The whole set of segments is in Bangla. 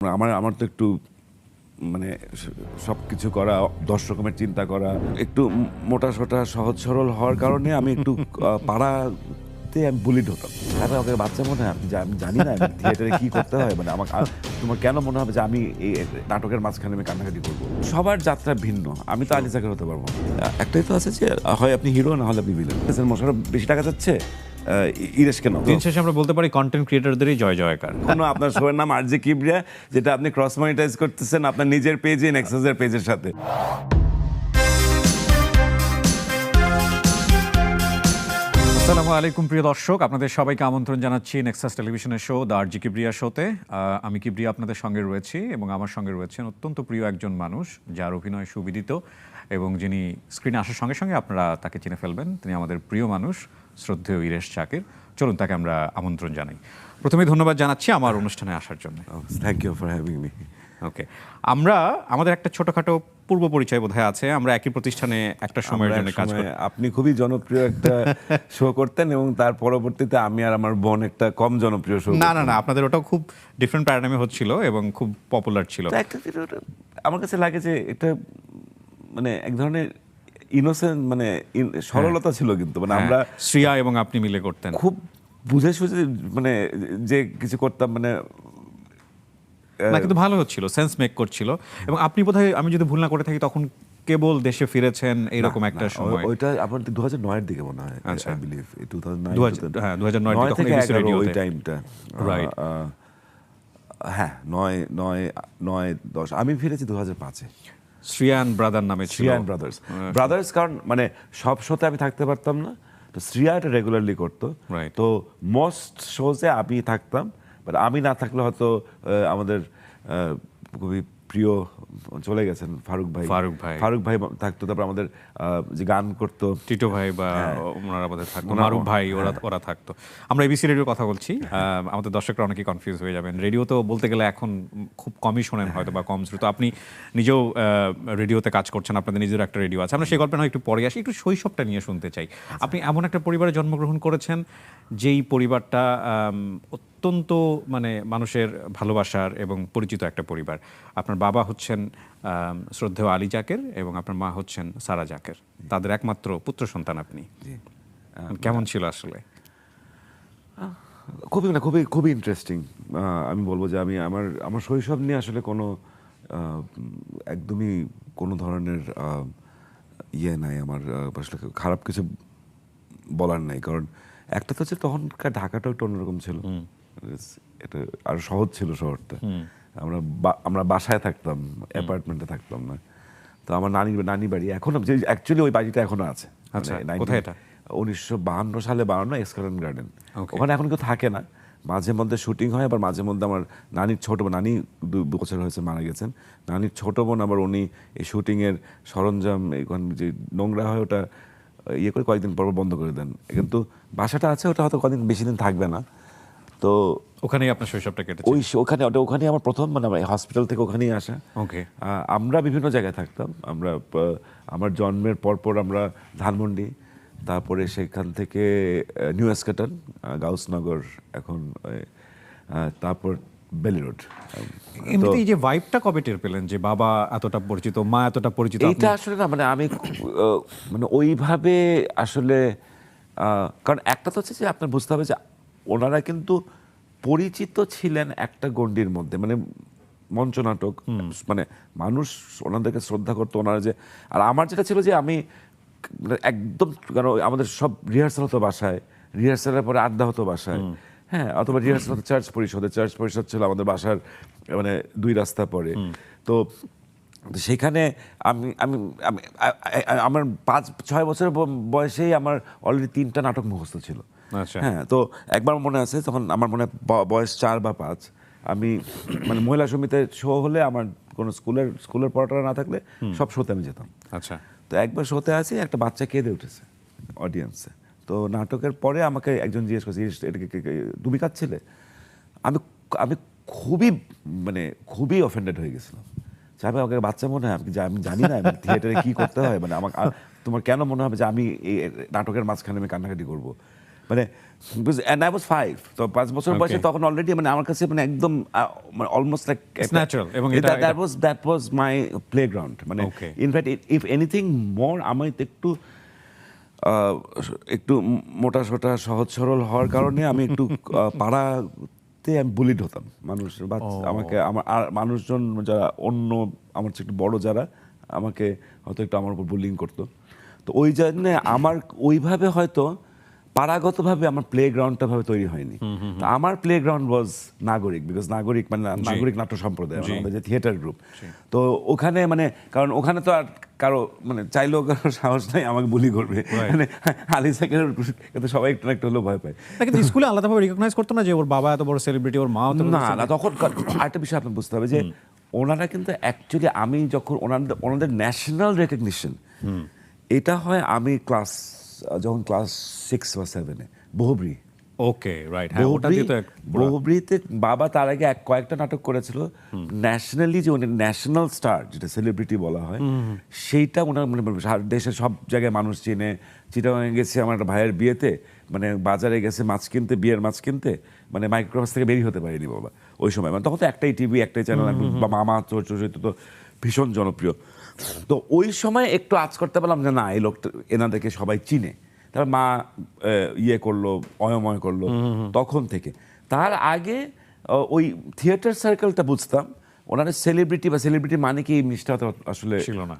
আমার আমার তো একটু মানে সব কিছু করা, ১০ রকমের চিন্তা করা, একটু মোটা সোটা সহজ সরল হওয়ার কারণে আমি একটু পাড়াতে আমি বুলিড হতাম। তারপরে ওকে বাচ্চা মনে হয় আমি জানি না থিয়েটারে কি করতে হয়, মানে আমার তোমার কেন মনে হবে যে আমি এই নাটকের মাঝখানে আমি কান্নাকাটি করবো? সবার যাত্রা ভিন্ন, আমি তো আলিজাকের হতে পারবো না। একটাই তো আছে যে হয় আপনি হিরো না হলে আপনি ভিলেন। মোশাররফ বেশি টাকা যাচ্ছে, ইরেশ কেন? দিন শেষে আমরা বলতে পারি কন্টেন্ট ক্রিয়েটরদেরই জয় জয়কার। কোনো আপনার শোয়ের নাম আরজে কিবরিয়া, যেটা আপনি ক্রস মনিটাইজ করতেছেন আপনার নিজের পেজে, নেক্সাসের পেজের সাথে। আসসালামু আলাইকুম প্রিয় দর্শক, আপনাদের সবাইকে আমন্ত্রণ জানাচ্ছি নেক্সাস টেলিভিশনের শো দ্য আরজে কিবরিয়া শোতে। আমি কিবরিয়া আপনাদের সঙ্গে রয়েছি এবং আমার সঙ্গে রয়েছেন অত্যন্ত প্রিয় একজন মানুষ, যার অভিনয় সুবিদিত এবং যিনি স্ক্রিনে আসার সঙ্গে সঙ্গে আপনারা তাকে চিনে ফেলবেন। তিনি আমাদের প্রিয় মানুষ, শ্রদ্ধেয় ইরেশ চাকির। চলুন তাকে আমরা আমন্ত্রণ জানাই। প্রথমে ধন্যবাদ জানাচ্ছি আমার অনুষ্ঠানে আসার জন্য। Thank you for having me. Okay, আমাদের একটা ছোটখাটো পূর্ব পরিচয় বোধহয় আছে। আমরা একই প্রতিষ্ঠানে একটা সময়ের জন্য কাজ করি। আপনি খুবই জনপ্রিয় একটা শো করতেন এবং তার পরবর্তীতে আমি আর আমার বোন একটা কম জনপ্রিয় শো। না, আপনাদের ওটাও খুব ডিফারেন্ট প্যারাডাইমে হচ্ছিল এবং খুব পপুলার ছিল। আমার কাছে লাগে যে এটা মানে এক ধরনের ইনোসেন্ট, মানে সরলতা ছিল, কিন্তু মানে আমরা শ্রিয়া এবং আপনি মিলে করতেন, খুব বুঝে সুঝে মানে যে কিছু করতাম, মানে না কিন্তু ভালো হচ্ছিল, সেন্স মেক করছিল। এবং আপনি বোধহয়, আমি যদি ভুল না করে থাকি, তখন কেবল দেশে ফিরেছেন এইরকম একটা সময়। ওইটা আপনার 2009 এর দিকে মনে হয়, আচ্ছা, আই বিলিভ 2009। হ্যাঁ 2009 তখন এবিসি রেডিওতে ওই টাইমটা, রাইট। হ্যাঁ 9 10 আমি ফিরেছি 2005-এ। শ্রিয়ান ব্রাদার নামে ছিল। শ্রিয়ান ব্রাদার্স, কারণ মানে সব শোতে আমি থাকতে পারতাম না, তো শ্রিয়া এটা রেগুলারলি করতো। তো মোস্ট শোজে আমি থাকতাম, বাট আমি না থাকলে হয়তো আমাদের খুবই প্রিয় চলে গেছেন ফারুক ভাই থাকতো। তারপর আমাদের যে গান করতো টিটো ভাই বা ওনারা আমাদের থাকতো, মারুফ ভাই, ওরা থাকতো। আমরা এবিসি রেডিওর কথা বলছি। আমাদের দর্শকরা অনেকেই কনফিউজ হয়ে যাবেন। রেডিও তো বলতে গেলে এখন খুব কমই শোনেন হয়তো বা কম শ্রুত। আপনি নিজেও রেডিওতে কাজ করছেন, আপনাদের নিজের একটা রেডিও আছে। আমরা সেই গল্পে নয় একটু পরে আসি, একটু শৈশবটা নিয়ে শুনতে চাই। আপনি এমন একটা পরিবারে জন্মগ্রহণ করেছেন যেই পরিবারটা অত্যন্ত মানে মানুষের ভালোবাসার এবং পরিচিত একটা পরিবার। আপনার বাবা হচ্ছেন শ্রদ্ধেয় আলী জাকের এবং আপনার মা হচ্ছেন সারা জাকের। তাদের একমাত্র পুত্র সন্তান আপনি। কেমন ছিল আসলে? খুবই ইন্টারেস্টিং। আমি বলবো যে আমি আমার শৈশব নিয়ে আসলে কোনো একদমই কোনো ধরনের নাই, আমার আসলে খারাপ কিছু বলার নাই। কারণ একটা তো হচ্ছে তখনকার ঢাকাটাও একটু অন্যরকম ছিল, এটা আরো সহজ ছিল শহরটা। আমরা বাসায় থাকতাম, অ্যাপার্টমেন্টে থাকতাম না। তো আমার নানি বাড়ি এখনো, অ্যাকচুয়ালি ওই বাড়িটা এখনো আছে। আচ্ছা, কোথায় এটা? 1952 সালে বানানো এক্সকালেন্ট গার্ডেন। ওখানে এখন কেউ থাকে না, মাঝে মধ্যে শুটিং হয়। আবার মাঝে মধ্যে আমার নানির ছোট বোন, নানি 2 বছর হয়েছে মারা গেছেন, নানির ছোট বোন আবার উনি এই শুটিংয়ের সরঞ্জাম যে নোংরা হয় ওটা ইয়ে করে কয়েকদিন পর বন্ধ করে দেন। কিন্তু বাসাটা আছে, ওটা হয়তো কদিন বেশি দিন থাকবে না। তো ওখানেই আপনার শৈশবটা কেটেছে? ওখানে আমার প্রথম, মানে হসপিটাল থেকে ওখানেই আসা। ওকে, আমরা বিভিন্ন জায়গায় থাকতাম। আমার জন্মের পরপর আমরা ধানমন্ডি, তারপরে সেখান থেকে নিউ এস্কাটন, গাউসনগর এখন, তারপর বেলি রোড। এমনিতে এই যে ভাইবটা কবে টের পেলেন যে বাবা এতটা পরিচিত, মা এতটা পরিচিত? এইটা আসলে না, মানে আমি মানে ওইভাবে আসলে, কারণ একটা তো হচ্ছে যে আপনার বুঝতে হবে যে ওনারা কিন্তু পরিচিত ছিলেন একটা গণ্ডির মধ্যে, মানে মঞ্চনাটক, মানে মানুষ ওনাদেরকে শ্রদ্ধা করতো। ওনারা যে, আর আমার যেটা ছিল যে আমি একদম, কারণ আমাদের সব রিহার্সাল হতো বাসায়, রিহার্সালের পরে আড্ডা হতো বাসায়, হ্যাঁ, অথবা রিহার্সাল হতো চার্চ পরিষদ ছিল আমাদের বাসার মানে 2 রাস্তা পরে। তো সেখানে আমি আমি আমার 5-6 বছর বয়সেই আমার অলরেডি 3টা নাটক মুখস্থ ছিল। হ্যাঁ, তো একবার মনে আছে, তখন আমার মনে বয়স 4 বা 5, আমি মানে মহিলা সমিতির শো হলে আমার কোনো স্কুলের পড়াটা না থাকলে সব শোতে আমি যেতাম। আচ্ছা, তো একবার শোতে আছি, একটা বাচ্চা কেঁদে উঠেছে অডিয়েন্সে। তো নাটকের পরে আমাকে একজন জিজ্ঞেস করছে, এটাকে তুমি কাঁদছিলে? আমি খুবই অফেন্ডেড হয়ে গেছিলাম। চাবে ওকে বাচ্চা মনে হয়, আমি জানি না থিয়েটারে কি করতে হয়, মানে তোমার কেন মনে হবে যে আমি এই নাটকের মাঝখানে আমি কান্নাকাটি করবো? মানে and I was 5, তো 5 বছর বয়সে তখন অলরেডি মানে আমার কাছে মানে একদম মানে অলমোস্ট লাইক ন্যাচারাল এবং that was my playground মানে ইনফ্যাক্ট if anything more আমি একটু মোটা সোটা সহজ সরল হওয়ার কারণে আমি একটু পাড়াতে আমি বুলিড হতাম, মানুষ আমাকে আমার আর মানুষজন যারা অন্য আমার চেয়ে একটু বড় যারা আমাকে হয়তো একটু আমার উপর বুলিং করতো। তো ওই জন্য আমার ওইভাবে হয়তো পাড়াগতভাবে আমার প্লে গ্রাউন্ডটা ভাবে তৈরি হয়নি। তো আমার প্লে গ্রাউন্ড ওয়াজ নাগরিক, বিকজ নাগরিক মানে নাগরিক নাট্য সম্প্রদায় আমাদের যে থিয়েটার গ্রুপ। তো ওখানে মানে কারণ ওখানে তো আর কারো মানে চাইলেও কারো সাহস নাই আমাকে বুলি করবে, মানে আলী সাকিরের সবাই একটু না একটু হলেও ভয় পায়। কিন্তু স্কুলে আলাদাভাবে রিকগনাইজ করতো না যে ওর বাবা এত বড় সেলিব্রিটি, ওর মাও তো না। তখন আরেকটা বিষয় আপনার বুঝতে হবে যে ওনারা কিন্তু অ্যাকচুয়ালি আমি যখন ওনাদের ন্যাশনাল রেকগনিশন এটা হয় আমি যখন ক্লাস 6 বা 7-এ বহুব্রী। ওকে রাইট, হ্যাঁ ওটা দিয়ে তো বহুব্রীতে বাবা তার আগে কয়েকটা নাটক করেছিল ন্যাশনালি, যে উনি ন্যাশনাল স্টার যেটা সেলিব্রিটি বলা হয়, সেইটা ওনার মানে দেশের সব জায়গায় মানুষ চেনে। চিটাগাঙে গেছে আমার একটা ভাইয়ের বিয়েতে, মানে বাজারে গেছে মাছ কিনতে, বিয়ের মাছ কিনতে, মানে মাইক্রোবাস থেকে বেরিয়ে হতে পারেনি বাবা ওই সময়। মানে তখন তো একটাই টিভি, একটাই চ্যানেল, বা মামা চরিত্র তো ভীষণ জনপ্রিয়। তো ওই সময় একটু আজ করতে পারলাম যে না এই লোকটা, এনাদেরকে সবাই চিনে। তারপর মা ইয়ে করলো, অয়ময় করলো তখন থেকে। তার আগে ওই থিয়েটার সার্কেলটা বুঝতাম, ওনারা সেলিব্রিটি বা সেলিব্রিটি মানে কি এই জিনিসটা আসলে ছিল না।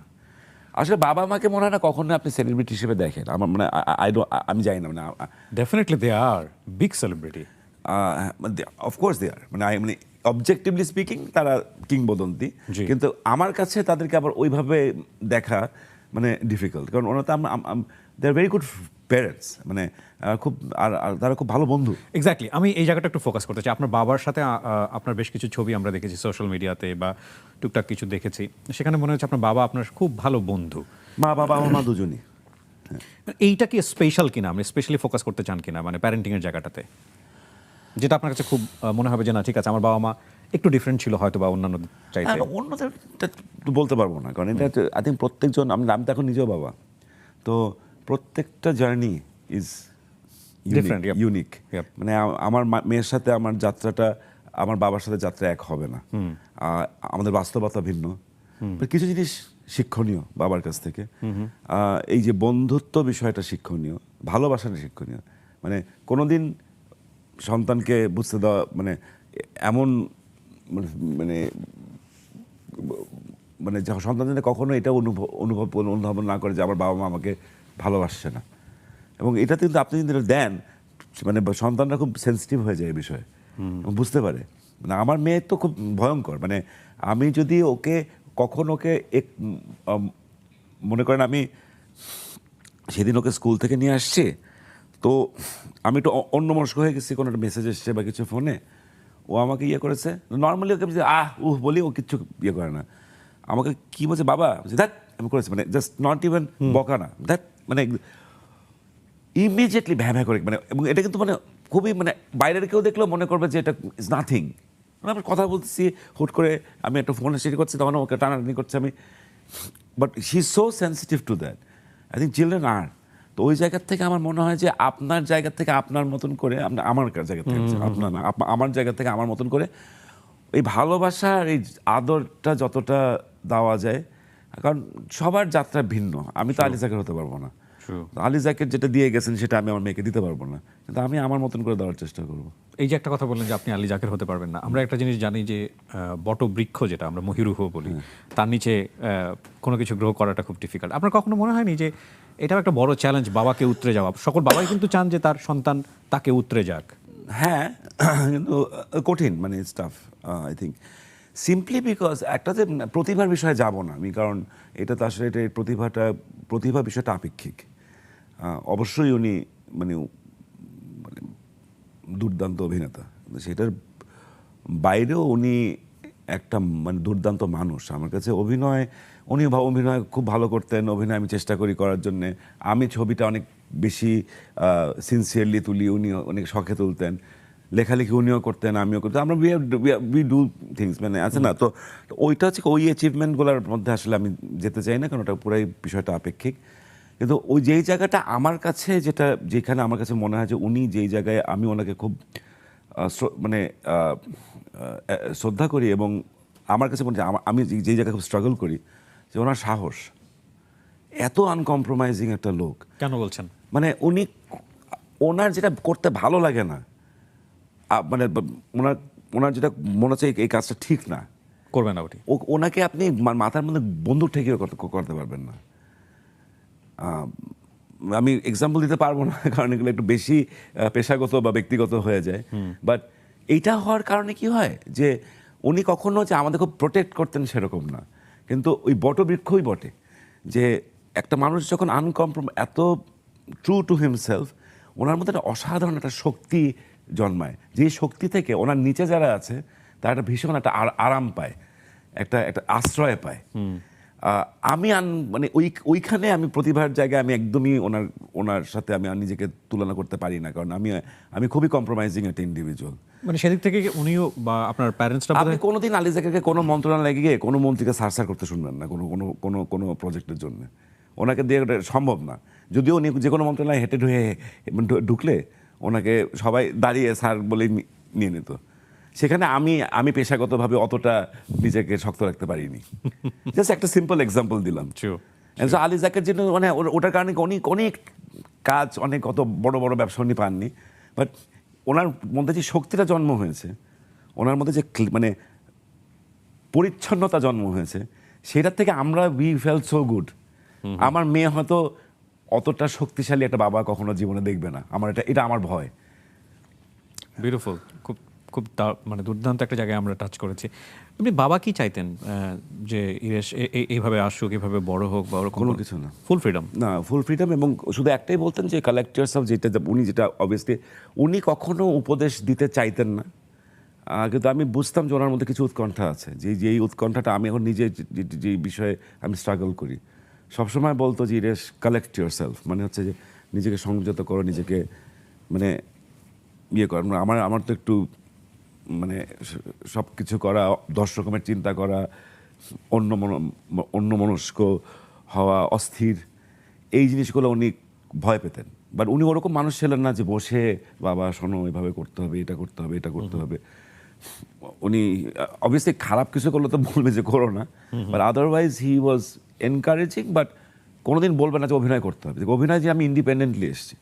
আসলে বাবা মাকে মনে হয় না কখনো আপনি সেলিব্রিটি হিসেবে দেখেন, আমার মানে আমি জানি না, মানে definitely they are big celebrity, of course they are, মানে অবজেক্টিভলি স্পিকিং তারা কিংবদন্তি, কিন্তু আমার কাছে তাদেরকে আবার ওইভাবে দেখা মানে ডিফিকাল্ট, কারণ ওনারা তো দে আর ভেরি গুড প্যারেন্টস, মানে খুব আর তারা খুব ভালো বন্ধু। এক্স্যাক্টলি, আমি এই জায়গাটা একটু ফোকাস করতে চাই। আপনার বাবার সাথে আপনার বেশ কিছু ছবি আমরা দেখেছি সোশ্যাল মিডিয়াতে বা টুকটাক কিছু দেখেছি, সেখানে মনে হচ্ছে আপনার বাবা আপনার খুব ভালো বন্ধু। বাবা আমার মা দুজনই। এইটা কি স্পেশাল কিনা, আপনি স্পেশালি ফোকাস করতে চান কিনা মানে প্যারেন্টিংয়ের জায়গাটাতে, যেটা আপনার কাছে খুব মনে হবে যে না ঠিক আছে আমার বাবা মা একটু ডিফারেন্ট ছিল হয়তো বা অন্যান্য চাইতে? অন্যদের বলতে পারবো না, কারণ এটা আই থিঙ্ক প্রত্যেকজন, আমি তো এখন নিজেও বাবা, তো প্রত্যেকটা জার্নি ইজ ইউনিক। মানে আমার মেয়ের সাথে আমার যাত্রাটা আমার বাবার সাথে যাত্রা এক হবে না, আমাদের বাস্তবতা ভিন্ন। কিছু জিনিস শিক্ষণীয় বাবার কাছ থেকে, এই যে বন্ধুত্ব বিষয়টা শিক্ষণীয়, ভালোবাসাটা শিক্ষণীয়। মানে কোনোদিন সন্তানকে বুঝতে দেওয়া, মানে এমন মানে মানে সন্তান যেন কখনো এটা অনুভব না করে যে আমার বাবা মা আমাকে ভালোবাসছে না। এবং এটা কিন্তু আপনি যদি দেন, মানে সন্তানরা খুব সেন্সিটিভ হয়ে যায় এই বিষয়ে, বুঝতে পারে। মানে আমার মেয়ে তো খুব ভয়ঙ্কর, মানে আমি যদি কখন ওকে মনে করেন আমি সেদিন ওকে স্কুল থেকে নিয়ে আসছি, তো আমি একটু অন্যমনস্ক হয়ে গেছি, কোনো একটা মেসেজ এসছে বা কিছু ফোনে, ও আমাকে ইয়ে করেছে। নর্মালি ওকে বলি, ও কিচ্ছু ইয়ে করে না। আমাকে কি বলছে, বাবা দ্যাট আমি করেছি, মানে জাস্ট নট ইভেন বকা না, দ্যাট মানে ইমিডিয়েটলি ভ্যা করে, মানে এবং এটা কিন্তু মানে খুবই, মানে বাইরের কেউ দেখলেও মনে করবে যে এটা ইজ নাথিং। মানে আমি কথা বলতেছি, হুট করে আমি একটা ফোনে সেটি করছি, তখন ওকে টানাটানি করছে আমি, but she is so sensitive to that. I think children are, তো ওই জায়গার থেকে আমার মনে হয় যে আপনার জায়গা থেকে আপনার মতন করে, আমার জায়গা থেকে আপনার না, আমার জায়গা থেকে আমার মতন করে এই ভালোবাসা আর এই আদরটা যতটা দেওয়া যায়, কারণ সবার যাত্রা ভিন্ন। আমি তো আলী জাকের হতে পারবো না, আলী জাকের যেটা দিয়ে গেছেন সেটা আমি আমার মেয়েকে দিতে পারবো না, কিন্তু আমি আমার মতন করে দেওয়ার চেষ্টা করবো। এই যে একটা কথা বললেন যে আপনি আলী জাকের হতে পারবেন না, আমরা একটা জিনিস জানি যে বটবৃক্ষ যেটা আমরা মহিরুহ বলি, তার নিচে কোনো কিছু গ্রহ করাটা খুব ডিফিকাল্ট। আপনার কখনো মনে হয়নি যে এটাও একটা বড় চ্যালেঞ্জ বাবাকে উতরে যাওয়া? সকল বাবাই কিন্তু চান যে তার সন্তান তাকে উতরে যাক। হ্যাঁ, কিন্তু কঠিন, মানে staff I think simply because একটা যে প্রতিভার বিষয়ে যাব না আমি, কারণ এটা তো আসলে এটা প্রতিভা বিষয়টা আপেক্ষিক। অবশ্যই উনি মানে দুর্দান্ত অভিনেতা, সেটার বাইরেও উনি একটা মানে দুর্দান্ত মানুষ। আমার কাছে উনি অভিনয় খুব ভালো করতেন, অভিনয় আমি চেষ্টা করি করার জন্যে। আমি ছবিটা অনেক বেশি সিনসিয়ারলি তুলি, উনি অনেক শখে তুলতেন। লেখালেখি উনিও করতেন, আমিও করতাম, আমরা উই ডু থিংস, মানে আছে না। তো ওইটা হচ্ছে ওই অ্যাচিভমেন্টগুলোর মধ্যে আসলে আমি যেতে চাই না, কারণ ওটা পুরাই বিষয়টা আপেক্ষিক। কিন্তু ওই যেই জায়গাটা আমার কাছে যেখানে আমার কাছে মনে হয় যে উনি যেই জায়গায় আমি ওনাকে খুব মানে শ্রদ্ধা করি, এবং আমার কাছে মনে হয় আমি যেই জায়গায় খুব স্ট্রাগল করি যে ওনার সাহস। এত আনকম্প্রোমাইজিং একটা লোক। কেন বলছেন? মানে ওনার যেটা করতে ভালো লাগে না, মানে ওনার যেটা মনে হচ্ছে এই কাজটা ঠিক না, করবে না ওটি, ওনাকে আপনি মাথার মধ্যে বন্দুক ঠেকিয়ে করতে পারবেন না। আমি এক্সাম্পল দিতে পারবো না, কারণ এগুলো একটু বেশি পেশাগত বা ব্যক্তিগত হয়ে যায়। বাট এইটা হওয়ার কারণে কি হয় যে উনি কখনো যে আমাদের খুব প্রোটেক্ট করতেন সেরকম না, কিন্তু ওই বটবৃক্ষই বটে যে একটা মানুষ যখন এত ট্রু টু হিমসেলফ, ওনার মধ্যে একটা অসাধারণ একটা শক্তি জন্মায়, যে শক্তি থেকে ওনার নিচে যারা আছে তারা একটা ভীষণ একটা আরাম পায়, একটা আশ্রয় পায়। আমি মানে ওইখানে আমি প্রতিভার জায়গায় আমি একদমই ওনার সাথে আমি নিজেকে তুলনা করতে পারি না, কারণ আমি খুবই কম্প্রোমাইজিং একটা ইন্ডিভিজুয়াল। মানে সেদিক থেকে উনিও বা আপনার প্যারেন্টসরা আপনি কোনোদিন আলী জাকেরকে কোনো মন্ত্রণালয়ে গিয়ে কোনো মন্ত্রীকে সারসার করতে শুনবেন না কোনো প্রজেক্টের জন্য। ওনাকে দিয়ে সম্ভব না। যদিও উনি যে কোনো মন্ত্রণালয়ে হেঁটে ঢুকলে ওনাকে সবাই দাঁড়িয়ে স্যার বলেই নিয়ে নিত। সেখানে আমি পেশাগতভাবে অতটা নিজেকে শক্ত রাখতে পারিনি। জাস্ট একটা সিম্পল এক্সাম্পল দিলাম। আলী জাকের জন্য মানে ওটার কারণে অনেক কাজ, অত বড় বড় ব্যবসা উনি পাননি, বাট ওনার মধ্যে যে শক্তিটা জন্ম হয়েছে, ওনার মধ্যে যে মানে পরিচ্ছন্নতা জন্ম হয়েছে, সেটার থেকে আমরা উই ফেল সো গুড। আমার মেয়ে হয়তো অতটা শক্তিশালী একটা বাবা কখনো জীবনে দেখবে না। এটা আমার ভয়। বিউটিফুল, খুব খুব মানে দুর্দান্ত একটা জায়গায় আমরা টাচ করেছি। আপনি বাবা কি চাইতেন যে ইরেশ এইভাবে আসুক, এইভাবে বড় হোক, বা কোনো কিছু না, ফুল ফ্রিডম? না, ফুল ফ্রিডম, এবং শুধু একটাই বলতেন যে কালেক্টরস অফ যেটা অবভিয়াসলি উনি কখনো উপদেশ দিতে চাইতেন না, কিন্তু আমি বুঝতাম যে ওনার মধ্যে কিছু উৎকণ্ঠা আছে, যে এই উৎকণ্ঠাটা আমি এখন নিজে যে বিষয়ে আমি স্ট্রাগল করি। সবসময় বলতো যে ইরেশ, কালেক্ট ইয়োরসেলফ, মানে হচ্ছে যে নিজেকে সংযত করো, নিজেকে মানে ইয়ে করো। আমার তো একটু মানে সব কিছু করা, 10 রকমের চিন্তা করা, অন্যমনস্ক হওয়া, অস্থির, এই জিনিসগুলো উনি ভয় পেতেন। বাট উনি ওরকম মানুষ ছিলেন না যে বসে বাবা শোনো এভাবে করতে হবে, এটা করতে হবে, এটা করতে হবে। উনি অবভিয়াসলি খারাপ কিছু করলে তো বলবে যে করো না, but otherwise he was encouraging. But কোনোদিন বলবে না যে অভিনয় করতে হবে। অভিনয় যে আমি ইন্ডিপেন্ডেন্টলি এসেছি,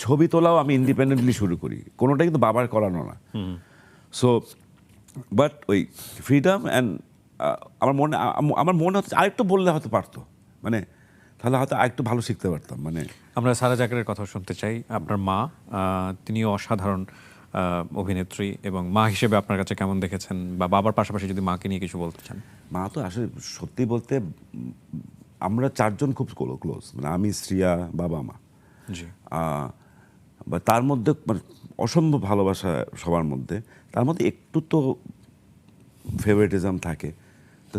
ছবি তোলাও আমি ইন্ডিপেন্ডেন্টলি শুরু করি, কোনোটাই কিন্তু বাবার করানো না। সো বাট ওই ফ্রিডম অ্যান্ড আমার মনে হচ্ছে আরেকটু বললে হয়তো পারতো, মানে তাহলে হয়তো আরেকটু ভালো শিখতে পারতাম। মানে আমরা সারা জাকারের কথা শুনতে চাই। আপনার মা, তিনিও অসাধারণ অভিনেত্রী, এবং মা হিসেবে আপনার কাছে কেমন দেখেছেন, বা বাবার পাশাপাশি যদি মাকে নিয়ে কিছু বলতে চান? মা তো আসলে সত্যি বলতে আমরা 4 জন খুব ক্লোজ, মানে আমি, শ্রিয়া, বাবা, মা। জি। বা তার মধ্যে মানে অসম্ভব ভালোবাসা সবার মধ্যে, তার মধ্যে একটু তো ফেভারিটিজম থাকে। তো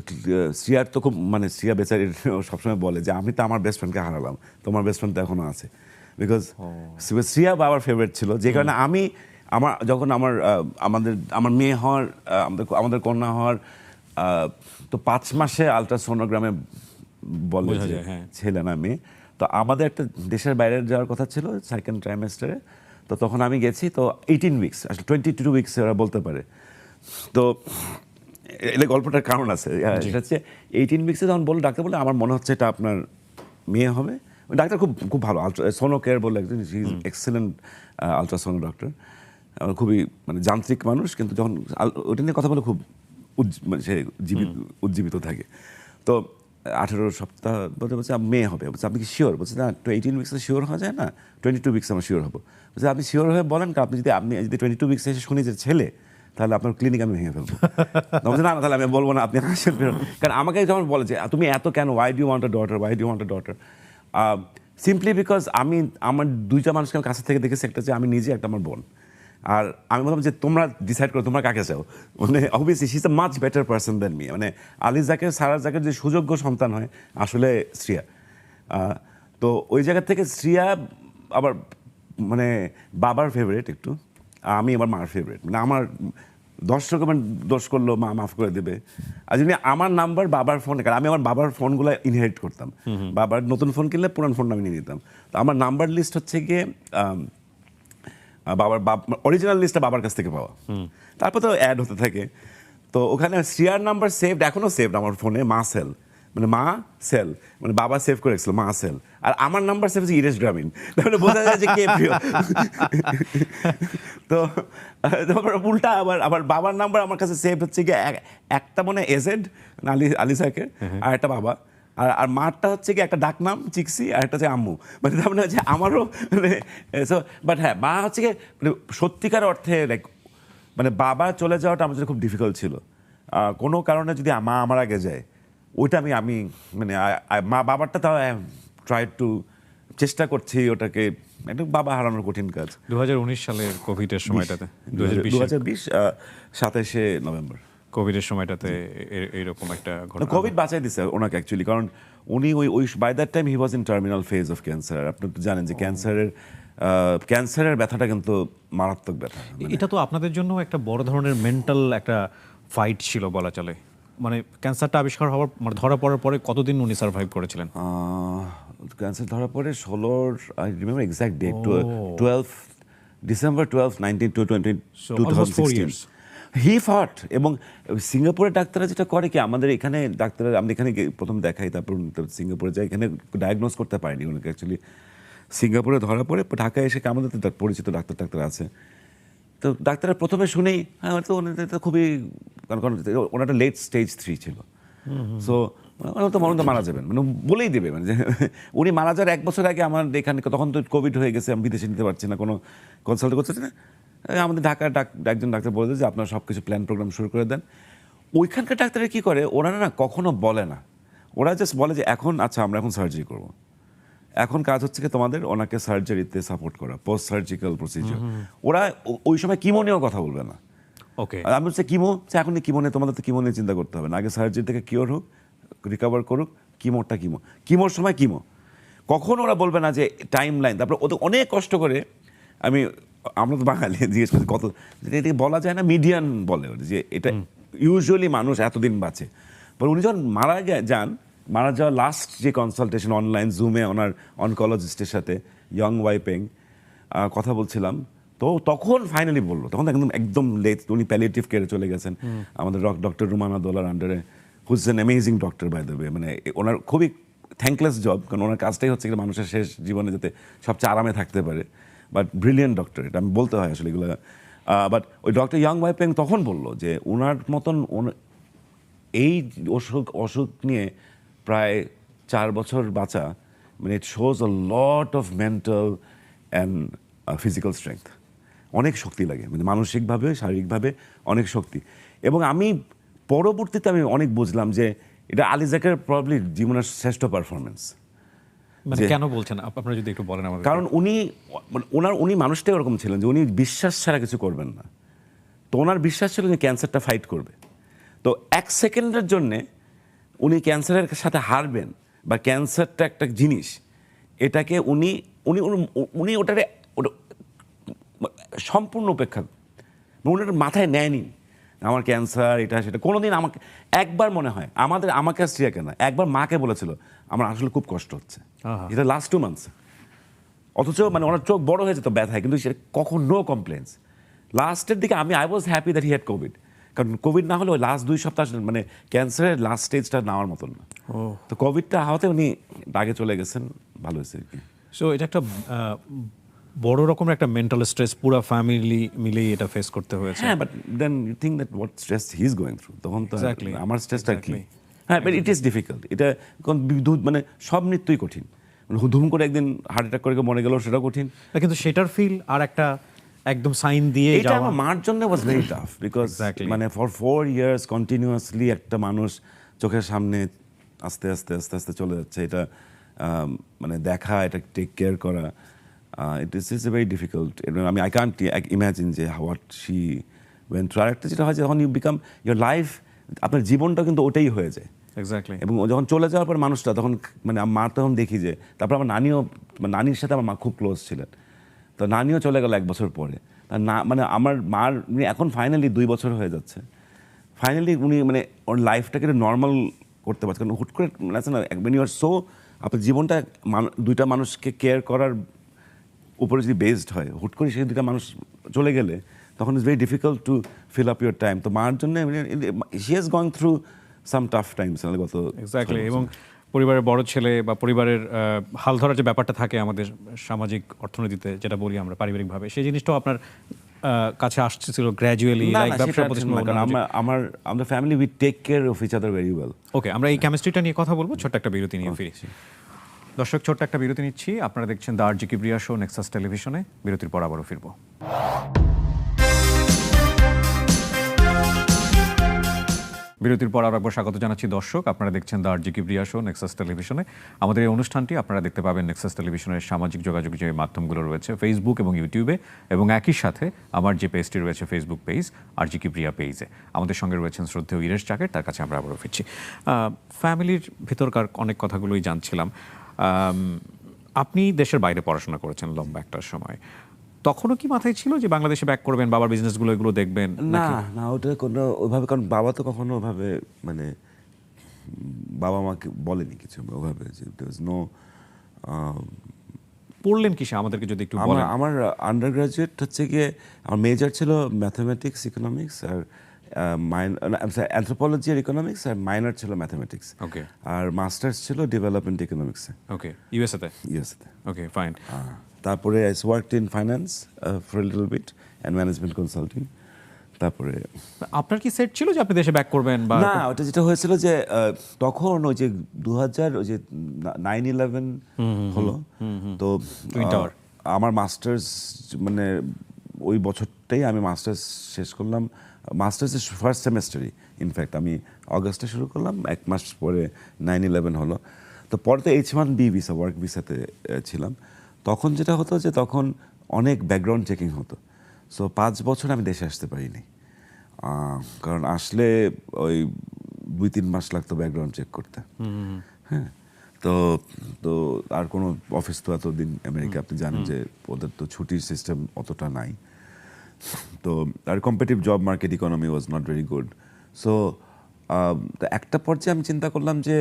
শ্রিয়ার তো খুব মানে শ্রিয়া বেচারি সবসময় বলে যে আমি তো আমার বেস্ট ফ্রেন্ডকে হারালাম, তোমার বেস্ট ফ্রেন্ড তো এখনও আছে। বিকজ শ্রিয়া বাবার ফেভারিট ছিল, যে কারণে যখন আমার মেয়ে হওয়ার, আমাদের কন্যা হওয়ার তো 5 মাসে আলট্রাসোনোগ্রামে বলে যে ছেলে না মেয়ে। তো আমাদের একটা দেশের বাইরে যাওয়ার কথা ছিল 2nd ট্রাইমেস্টারে। তো তখন আমি গেছি, তো 18 উইকস, আসলে 22 উইকসে ওরা বলতে পারে। তো এটা গল্পটার কারণ আছে, সেটা হচ্ছে 18 উইকসে যখন ডাক্তার বলে আমার মনে হচ্ছে এটা আপনার মেয়ে হবে। ডাক্তার খুব খুব ভালো, সোনো কেয়ার বলে একজন, he is excellent ultrasono doctor, খুবই মানে যান্ত্রিক মানুষ, কিন্তু যখন ওটা নিয়ে কথা বলে খুব মানে সে উজ্জীবিত থাকে। তো 18 সপ্তাহ বলছে মেয়ে হবে, বলছে আপনি কি শিওর? বলছে না, 18 উইকসে শিওর হওয়া যায় না, 22 উইকস আমরা শিওর হবো। বলছে আপনি শিওর হয়ে বলেন, আপনি যদি 22 উইকসে এসে শুনি যে ছেলে, তাহলে আপনার ক্লিনিক আমি ভেঙে ফেলবো। বলছে না, তাহলে আমি বলবো না, আপনি আসেন। কারণ আমাকে যখন বলে যে তুমি এত কেন, why do you want a daughter, simply because আমার 2টা মানুষকে আমি কাছে থেকে দেখেছি, একটা যে আমি নিজে, একটা আমার বোন। আর আমি বললাম যে তোমরা ডিসাইড করো তোমরা কাকে চাও। মানে obviously she is a much better person than me. মানে আলী জাকের, সারা জাকের যে সুযোগ্য সন্তান হয় আসলে শ্রিয়া। তো ওই জায়গা থেকে শ্রিয়া আবার মানে বাবার ফেভারিট একটু, আমি আমার মার ফেভারিট। মানে আমার দর্শক আমার দোষ করলো, মা মাফ করে দেবে। আর যদি আমার নাম্বার বাবার ফোনে, কারণ আমি আমার বাবার ফোনগুলো ইনহেরিট করতাম, বাবার নতুন ফোন কিনলে পুরান ফোনটা আমি নিয়ে নিতাম। তো আমার নাম্বার লিস্ট হচ্ছে গিয়ে বাবার অরিজিনাল লিস্টটা বাবার কাছ থেকে পাওয়া, তারপর তো অ্যাড হতে থাকে। তো ওখানে শ্রিয়ার নাম্বার সেভড, এখনও সেভড আমার ফোনে, মা সেল, মানে মা সেল, মানে বাবা সেভ করে রেখেছিল মা সেল। আর আমার নাম্বার সেভ হচ্ছে ইরেশ গ্রামীণ, তাহলে বোঝা যায় যে কে প্রিয়। তো উল্টা আবার বাবার নাম্বার আমার কাছে সেভ হচ্ছে গিয়ে একটা মনে এজেড আলিসাকে, আর একটা বাবা, আর মারটা হচ্ছে কি একটা ডাক নাম চিকসি, আর একটা হচ্ছে আম্মু, মানে তার মানে হচ্ছে আমারও মানে। বাট হ্যাঁ, মা হচ্ছে কি মানে সত্যিকার অর্থে লাইক মানে বাবা চলে যাওয়াটা আমার জন্য খুব ডিফিকাল্ট ছিল। কোনো কারণে যদি মা আমার আগে যায়, ওইটা আমি মানে মা বাবারটা তাও ট্রাই টু চেষ্টা করছি ওটাকে, একটু বাবা হারানোর কঠিন কাজ। 2019 সালের কোভিডের সময়টাতে, 2020 27শে নভেম্বর কোভিডের সময়টাতে এইরকম একটা ঘটনা। কোভিড বাঁচাই দিছে ওনাকে অ্যাকচুয়ালি, কারণ উনি ওই by that time he was in terminal phase of cancer. আপনি তো জানেন যে ক্যান্সারের ব্যথাটা কিন্তু মারাত্মক ব্যথা। এটা তো আপনাদের জন্য একটা বড় ধরনের মেন্টাল একটা ফাইট ছিল বলা চলে। মানে ক্যান্সারটা আবিষ্কার হওয়ার মানে ধরা পড়ার পরে কতদিন উনি সার্ভাইভ করেছিলেন? ক্যান্সার ধরা পড়ে 16 I remember exact date, 12 December 12, 2016 he fought. এবং সিঙ্গাপুরের ডাক্তাররা যেটা করে কি, আমাদের এখানে ডাক্তাররা, আমরা এখানে প্রথম দেখাই, তারপর সিঙ্গাপুরে যাই, এখানে ডায়াগনোজ করতে পারিনি ওনাকে অ্যাকচুয়ালি। সিঙ্গাপুরে ধরা পড়ে ঢাকায় এসে আমাদের তো পরিচিত ডাক্তার আছে, তো ডাক্তাররা প্রথমে শুনেই হ্যাঁ তো ওনাদের তো খুবই, কারণ ওনারটা লেট স্টেজ 3 ছিল। সো ওনারা তো মরণ মারা যাবেন, মানে বলেই দেবে, মানে উনি মারা যাওয়ার 1 বছর আগে আমার এখানে, তখন তো কোভিড হয়ে গেছে, আমি বিদেশে নিতে পারছি না, কোনো কনসাল্ট করতে না, আমাদের ঢাকার একজন ডাক্তার বলে যে আপনারা সব কিছু প্ল্যান প্রোগ্রাম শুরু করে দেন। ওইখানকার ডাক্তাররা কী করে, ওনারা না কখনো বলে না, ওরা জাস্ট বলে যে এখন আচ্ছা আমরা এখন সার্জারি করবো, এখন কাজ হচ্ছে কি তোমাদের ওনাকে সার্জারিতে সাপোর্ট করা, পোস্ট সার্জিক্যাল প্রসিজার। ওরা ওই সময় কিমো নিয়েও কথা বলবে না। ওকে, আমি হচ্ছে কিমো, এখন কিমো নিয়ে তোমাদের তো কিমো নিয়ে চিন্তা করতে হবে না, আগে সার্জারি থেকে কিওর হোক, রিকভার করুক, কিমোর সময় কিমো। কখন ওরা বলবে না যে টাইম লাইন। তারপর ওদের অনেক কষ্ট করে, আমরা তো বাঙালি, জিজ্ঞেস করছি কত, এটা বলা যায় না, মিডিয়ান বলে যে এটা ইউজুয়ালি মানুষ এতদিন বাঁচে। উনি যখন মারা যাওয়ার লাস্ট যে কনসালটেশন অনলাইন জুমে ওনার অনকোলজিস্টের সাথে ইয়ং ওয়াইপেং কথা বলছিলাম, তো তখন ফাইনালি বললো, তখন একদম লেট, উনি প্যালিয়েটিভ কেয়ারে চলে গেছেন আমাদের ডক্টর রুমানা দোলার আন্ডারে, whose an amazing doctor by the way. মানে ওনার খুবই থ্যাঙ্কলেস জব, কারণ ওনার কাজটাই হচ্ছে মানুষের শেষ জীবনে যাতে সবচেয়ে আরামে থাকতে পারে। বাট ব্রিলিয়েন্ট ডক্টর, এটা আমি বলতে হয় আসলে এগুলো। বাট ওই ডক্টর ইয়ং ওয়াইপেং তখন বললো যে ওনার মতন এই অসুখ নিয়ে প্রায় 4 বছর বাঁচা, মানে it shows a lot of mental and physical strength. অনেক শক্তি লাগে, মানে মানসিকভাবে শারীরিকভাবে অনেক শক্তি। এবং আমি পরবর্তীতে অনেক বুঝলাম যে এটা আলিজাকের প্রবাবলি জীবনের শ্রেষ্ঠ পারফরমেন্স। মানে কেন বলছেন আপনারা যদি একটু বলেন আমাদের? কারণ উনি মানুষটাই ওরকম ছিলেন যে উনি বিশ্বাস ছাড়া কিছু করবেন না। তো ওনার বিশ্বাস ছিল যে ক্যান্সারটা ফাইট করবে। তো 1 সেকেন্ডের জন্যে উনি ক্যান্সারের সাথে হারবেন, বা ক্যান্সারটা একটা জিনিস, এটাকে উনি উনি উনি ওটারে সম্পূর্ণ উপেক্ষা, ওনার মাথায় নেয়নি আমার ক্যান্সার এটা সেটা কোনোদিন। আমাকে একবার মনে হয় আমাকে স্ত্রীকে না, একবার মাকে বলেছিল আমার আসলে খুব কষ্ট হচ্ছে, এটা লাস্ট 2 মান্থস। অথচ মানে ওনার চোখ বড় হয়ে যেত ব্যথায়, কিন্তু সেটা কখন নো কমপ্লেন্স। লাস্টের দিকে I was happy that he had COVID, কারণ কোভিড না হলে ওই লাস্ট 2 সপ্তাহ মানে ক্যান্সারের লাস্ট স্টেজটা নেওয়ার মতন না। তো কোভিডটা হওয়াতে উনি আগে চলে গেছেন, ভালো হয়েছে আর কি। সো এটা একটা বড় রকমের একটা মেন্টাল স্ট্রেস, পুরো ফ্যামিলি মিলেই এটা ফেস করতে হয়েছে। হ্যাঁ, but then you think that what stress he is going through, তখন তো আমার স্ট্রেসটা কি। হ্যাঁ, বাট ইট ইজ ডিফিকাল্ট। এটা মানে সব মৃত্যুই কঠিন, মানে ধুম করে একদিন হার্ট অ্যাটাক করে মরে গেল, সেটাও কঠিন। কিন্তু সেটার ফিল আর একটা একদম সাইন দিয়ে এটা আমার মার জন্য ওয়াজ ভেরি টাফ, বিকজ মানে ফর 4 ইয়ার্স কন্টিনিউয়াসলি একটা মানুষ চোখের সামনে আস্তে আস্তে আস্তে আস্তে চলে যাচ্ছে, এটা মানে দেখা, এটা টেক কেয়ার করা, it is a very difficult. আমি আই কান্ট ইম্যাজিন যে হোয়াট শি ওয়েন্ট থ্রু। আর একটা যেটা হয় যে যখন ইউ বিকাম ইয়োর লাইফ, আপনার জীবনটা কিন্তু ওটাই হয়ে যায়। এক্স্যাক্টলি। এবং যখন চলে যাওয়ার পর মানুষটা, তখন মানে মার তখন দেখি যে, তারপর আমার নানির সাথে আমার মা খুব ক্লোজ ছিলেন, তো নানিও চলে গেল 1 বছর পরে। না মানে আমার মার উনি এখন ফাইনালি 2 বছর হয়ে যাচ্ছে, ফাইনালি উনি মানে ওর লাইফটাকে নর্মাল করতে পারছে। কারণ হুট করে আছে না, when you are so, আপনার জীবনটা দুইটা মানুষকে কেয়ার করার উপরে যদি বেসড হয়, হুট করে সেই দুইটা মানুষ চলে গেলে তখন it's very difficult to fill up your time. তো মার জন্য she has gone through some tough Times গত। এক্স্যাক্টলি। এবং পরিবারের বড় ছেলে বা পরিবারের হাল ধরার যে ব্যাপারটা থাকে আমাদের সামাজিক অর্থনীতিতে, যেটা বলি আমরা পারিবারিকভাবে, সেই জিনিসটাও আপনার কাছে আসছিল গ্র্যাজুয়ালি, লাইক ব্যবসা প্রতিষ্ঠান। আমরা family we take care of each other very well. Okay, আমরা এই কেমিস্ট্রিটা নিয়ে কথা বলবো, ছোট্ট একটা বিরতি নিয়ে ফিরেছি। দর্শক, ছোট্ট একটা বিরতি নিচ্ছি। আপনারা দেখছেন the RG Kibria show Nexus টেলিভিশনে। বিরতির পর আবারও ফিরবো। বিরতির পর আরেকবার স্বাগত জানাচ্ছি দর্শক। আপনারা দেখছেন the RG Kibria show Nexus টেলিভিশনে। আমাদের এই অনুষ্ঠানটি আপনারা দেখতে পাবেন নেক্সাস টেলিভিশনের সামাজিক যোগাযোগ যে মাধ্যমগুলো রয়েছে, ফেসবুক এবং ইউটিউবে, এবং একই সাথে আমার যে পেজটি রয়েছে ফেসবুক পেজ আরজি কিবরিয়া পেজে। আমাদের সঙ্গে রয়েছেন শ্রদ্ধেয় ইরেশ জাকের, তার কাছে আমরা আবারও ফিরছি। ফ্যামিলির ভেতরকার অনেক কথাগুলোই জানছিলাম। আপনি দেশের বাইরে পড়াশোনা করেছেন লম্বা একটা সময়, তখনও কি মাথায় ছিল যে বাংলাদেশে ব্যাক করবেন, বাবার বিজনেসগুলো এগুলো দেখবেন? না না, ওটা কোনো ওইভাবে, কারণ বাবা তো কখনো ওভাবে মানে বাবা মাকে বলেনি কিছু ওভাবে যে নো। পড়লেন কিসে আমাদেরকে যদি একটু বলেন। আমার আন্ডার গ্রাজুয়েট হচ্ছে গিয়ে, আমার মেজর ছিল ম্যাথামেটিক্স, ইকোনমিক্স আর অ্যানথ্রোপোলজি আর ইকোনমিক্স, আর মাইনর ছিল ম্যাথামেটিক্স। ওকে। আর মাস্টার্স ছিল ডেভেলপমেন্ট ইকোনমিক্সে। ওকে, ইউএসএতে? ইউএসএতে। Okay, fine. তারপরে I worked in finance for little bit and management consulting. তারপরে আপনার কি সেট ছিল যে আপনি দেশে ব্যাক করবেন? বা না, ওটা যেটা হয়েছিল যে তখন ওই যে 2000 ওই যে 9/11 হলো, তো আমার মাস্টার্স মানে ওই বছরটাই আমি মাস্টার্স শেষ করলাম। মাস্টার্সের ফার্স্ট সেমেস্টারই ইনফ্যাক্ট আমি অগাস্টে শুরু করলাম, 1 মাস পরে 9/11 হলো। তো পরে তো H1B ভিসা, ওয়ার্ক ভিসাতে ছিলাম। তখন যেটা হতো যে তখন অনেক ব্যাকগ্রাউন্ড চেকিং হতো। সো 5 বছর আমি দেশে আসতে পারিনি, কারণ আসলে ওই 2-3 মাস লাগতো ব্যাকগ্রাউন্ড চেক করতে। হ্যাঁ, তো তো আর কোনো অফিস তো এতদিন আমেরিকা, আপনি জানেন যে ওদের তো ছুটির সিস্টেম অতটা নাই। তো আর competitive job market economy was not very good. So একটা পর্যায়ে আমি চিন্তা করলাম যে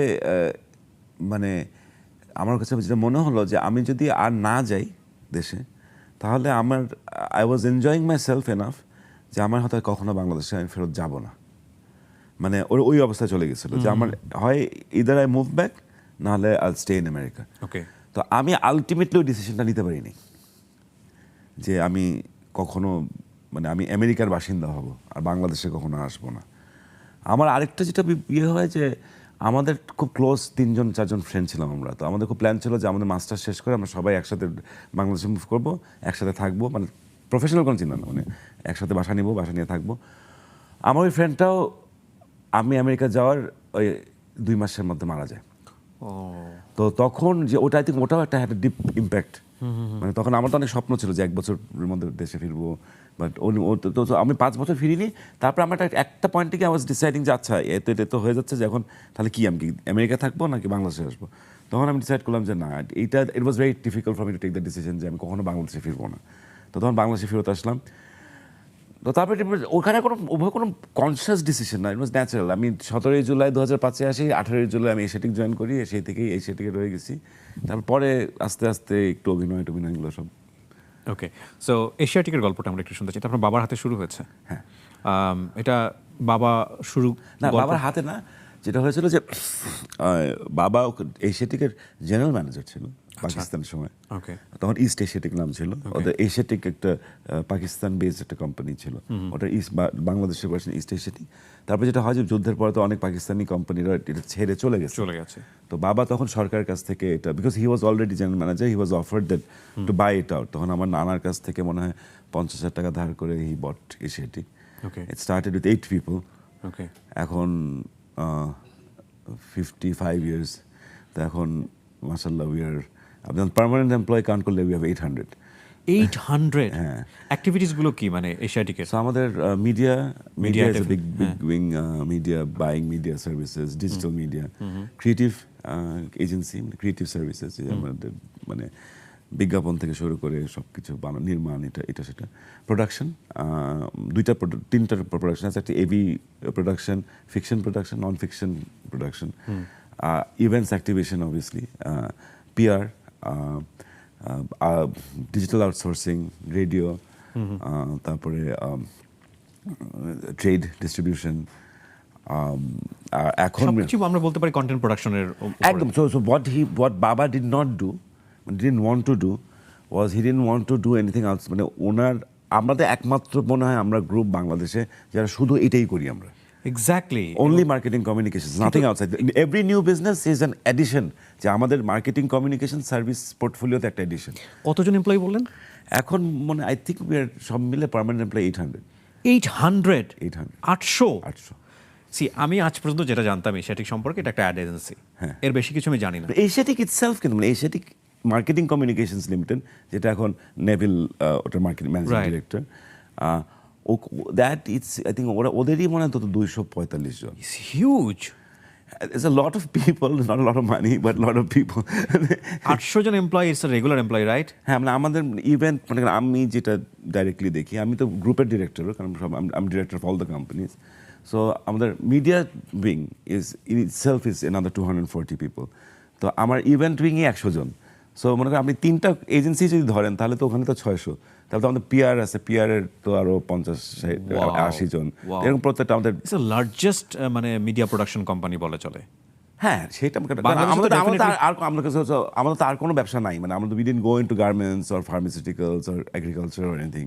মানে আমার কাছে যেটা মনে হলো যে আমি যদি আর না যাই দেশে, তাহলে আমার I was enjoying my self enough যে আমার হয়তো কখনো বাংলাদেশে আমি ফেরত যাব না। মানে ওই অবস্থায় চলে গেছিলো যে আমার হয় ইদার আই মুভ ব্যাক, নাহলে আই স্টে ইন আমেরিকা। ওকে। তো আমি আলটিমেটলি ওই ডিসিশনটা নিতে পারিনি যে আমি কখনো মানে আমি আমেরিকার বাসিন্দা হব আর বাংলাদেশে কখনো আসবো না। আমার আরেকটা যেটা ইয়ে হয় যে আমাদের খুব ক্লোজ 3-4জন ফ্রেন্ড ছিলাম আমরা। তো আমাদের খুব প্ল্যান ছিল যে আমাদের মাস্টার্স শেষ করে আমরা সবাই একসাথে বাংলাদেশে মুভ করবো, একসাথে থাকবো, মানে প্রফেশনাল কোনো চিন্তা না, মানে একসাথে বাসা নিব, বাসা নিয়ে থাকবো। আমার ওই ফ্রেন্ডটাও আমি আমেরিকা যাওয়ার ওই 2 মাসের মধ্যে মারা যায়। তো তখন যে ওটা আই থিঙ্ক ওটাও একটা হ্যাড ডিপ ইম্প্যাক্ট। মানে তখন আমার তো অনেক স্বপ্ন ছিল যে 1 বছরের মধ্যে দেশে ফিরবো, বাট তো আমি 5 বছর ফিরিনি। তারপর আমার একটা পয়েন্ট থেকে আই ওয়াজ ডিসাইডিং যে আচ্ছা এটা তো হয়ে যাচ্ছে যে এখন তাহলে কি আমি কি আমেরিকা থাকবো নাকি বাংলাদেশে আসবো। তখন আমি ডিসাইড করলাম যে না, এইটা it was very difficult for me to take the decision যে আমি কখনো বাংলাদেশে ফিরবো না। তো তখন বাংলাদেশে ফেরত আসলাম। তো তারপরে ওখানে কোনো কনসিয়াস ডিসিশন না, ইট ওয়াজ ন্যাচারাল। আমি 17 জুলাই 2005 আসি, 18 জুলাই আমি এশিয়াটিক জয়েন করি, সেই থেকেই এশিয়াটিকে রয়ে গেছি। তারপরে আস্তে আস্তে একটু অভিনয়গুলো সব। ওকে, সো এশিয়াটিকের গল্পটা আমরা একটু শুনতে চাই। আপনার বাবার হাতে শুরু হয়েছে? হ্যাঁ। এটা বাবা শুরু না, বাবার হাতে না, যেটা হয়েছিল যে বাবা এশিয়াটিকের জেনারেল ম্যানেজার ছিল পাকিস্তানের সময়। ওকে। তখন ইস্ট এশিয়াটিক নাম ছিল ওদের। এশিয়াটিক একটা পাকিস্তান বেসড একটা কোম্পানি ছিল, ওটা বাংলাদেশের ভার্সন ইস্ট এশিয়াটিক। তারপর যেটা হয় যে যুদ্ধের পরে তো অনেক পাকিস্তানি কোম্পানিরা এটা ছেড়ে চলে গেছে। তো বাবা তখন সরকারের কাছ থেকে এটা, because he was already general manager, he was offered that to buy it out. তখন আমার নানার কাছ থেকে মনে হয় 50,000 টাকা ধার করে he bought Asiatic. It started with 8 people. এখন 55 ইয়ার্স। তো এখন মাশাআল্লাহ উই আর, আপনার পার্মানেন্ট এমপ্লয় কাউন্ট করলে উই হ্যাভ 800। 800? হ্যাঁ। অ্যাক্টিভিটিসগুলো কি মানে এশিয়াটিকের? সো আমাদের media is a big wing, media buying, media services, digital media, creative agency, creative services, আমাদের মানে বিজ্ঞাপন থেকে শুরু করে সব কিছু নির্মাণ এটা সেটা প্রোডাকশন তিনটা প্রোডাকশন আছে, একটা AV production, fiction production, non fiction production, events activation obviously, PR, digital outsourcing, radio, তারপরে ট্রেড ডিস্ট্রিবিউশন, এখন সবকিছু আমরা বলতে পারি কন্টেন্ট প্রোডাকশনের একদম। So what Baba did not do, didn't want to do, was he didn't want to do anything else. মানে ওনার, আমাদের একমাত্র মনে হয় আমরা গ্রুপ বাংলাদেশে যারা শুধু এটাই করি আমরা, exactly only marketing communications, nothing outside. Every new business is an addition, যে আমাদের মার্কেটিং কমিউনিকেশন সার্ভিস পোর্টফোলিওতে একটা এডিশন। কতজন এমপ্লয়ি বললেন? এখন মনে আই থিঙ্ক উই আর সব মিলে পার্মানেন্ট এমপ্লয়ি 800 800 সি আমি আজ পর্যন্ত যেটা জানতাম এশিয়াটিক সম্পর্কে, এটা একটা অ্যাড এজেন্সি, এর বেশি কিছু আমি জানি না। এশিয়াটিক ইটসেলফ কিন্তু মানে এশিয়াটিক মার্কেটিং কমিউনিকেশনস লিমিটেড, যেটা এখন নেভিল ওটার marketing managing director, that it's I think ওদেরই মনে হয় তো 245 জন। It's huge. It's a lot of people, not a lot of money, but a lot of people. 800 জন employee, it's regular employee, right? হ্যাঁ, মানে আমাদের ইভেন্ট, মানে আমি যেটা ডাইরেক্টলি দেখি, আমি তো গ্রুপের ডিরেক্টর, কারণ আমি director of all the companies. So আমাদের media wing is in itself is another 240 people. তো আমার ইভেন্ট উইংই 100 জন। সো মনে করেন আপনি 3টা এজেন্সি যদি ধরেন, তাহলে তো ওখানে তো 600। তাহলে তো আমাদের পিআর আছে, পিআরের তো আরো 50-80 জন, এরকম প্রত্যেকটা আমাদের লার্জেস্ট মানে মিডিয়া প্রোডাকশন কোম্পানি বলে চলে। হ্যাঁ, সেটা আমাদের তো আর কোনো ব্যবসা নাই, মানে আমরা we didn't go into garments or pharmaceuticals or agriculture or anything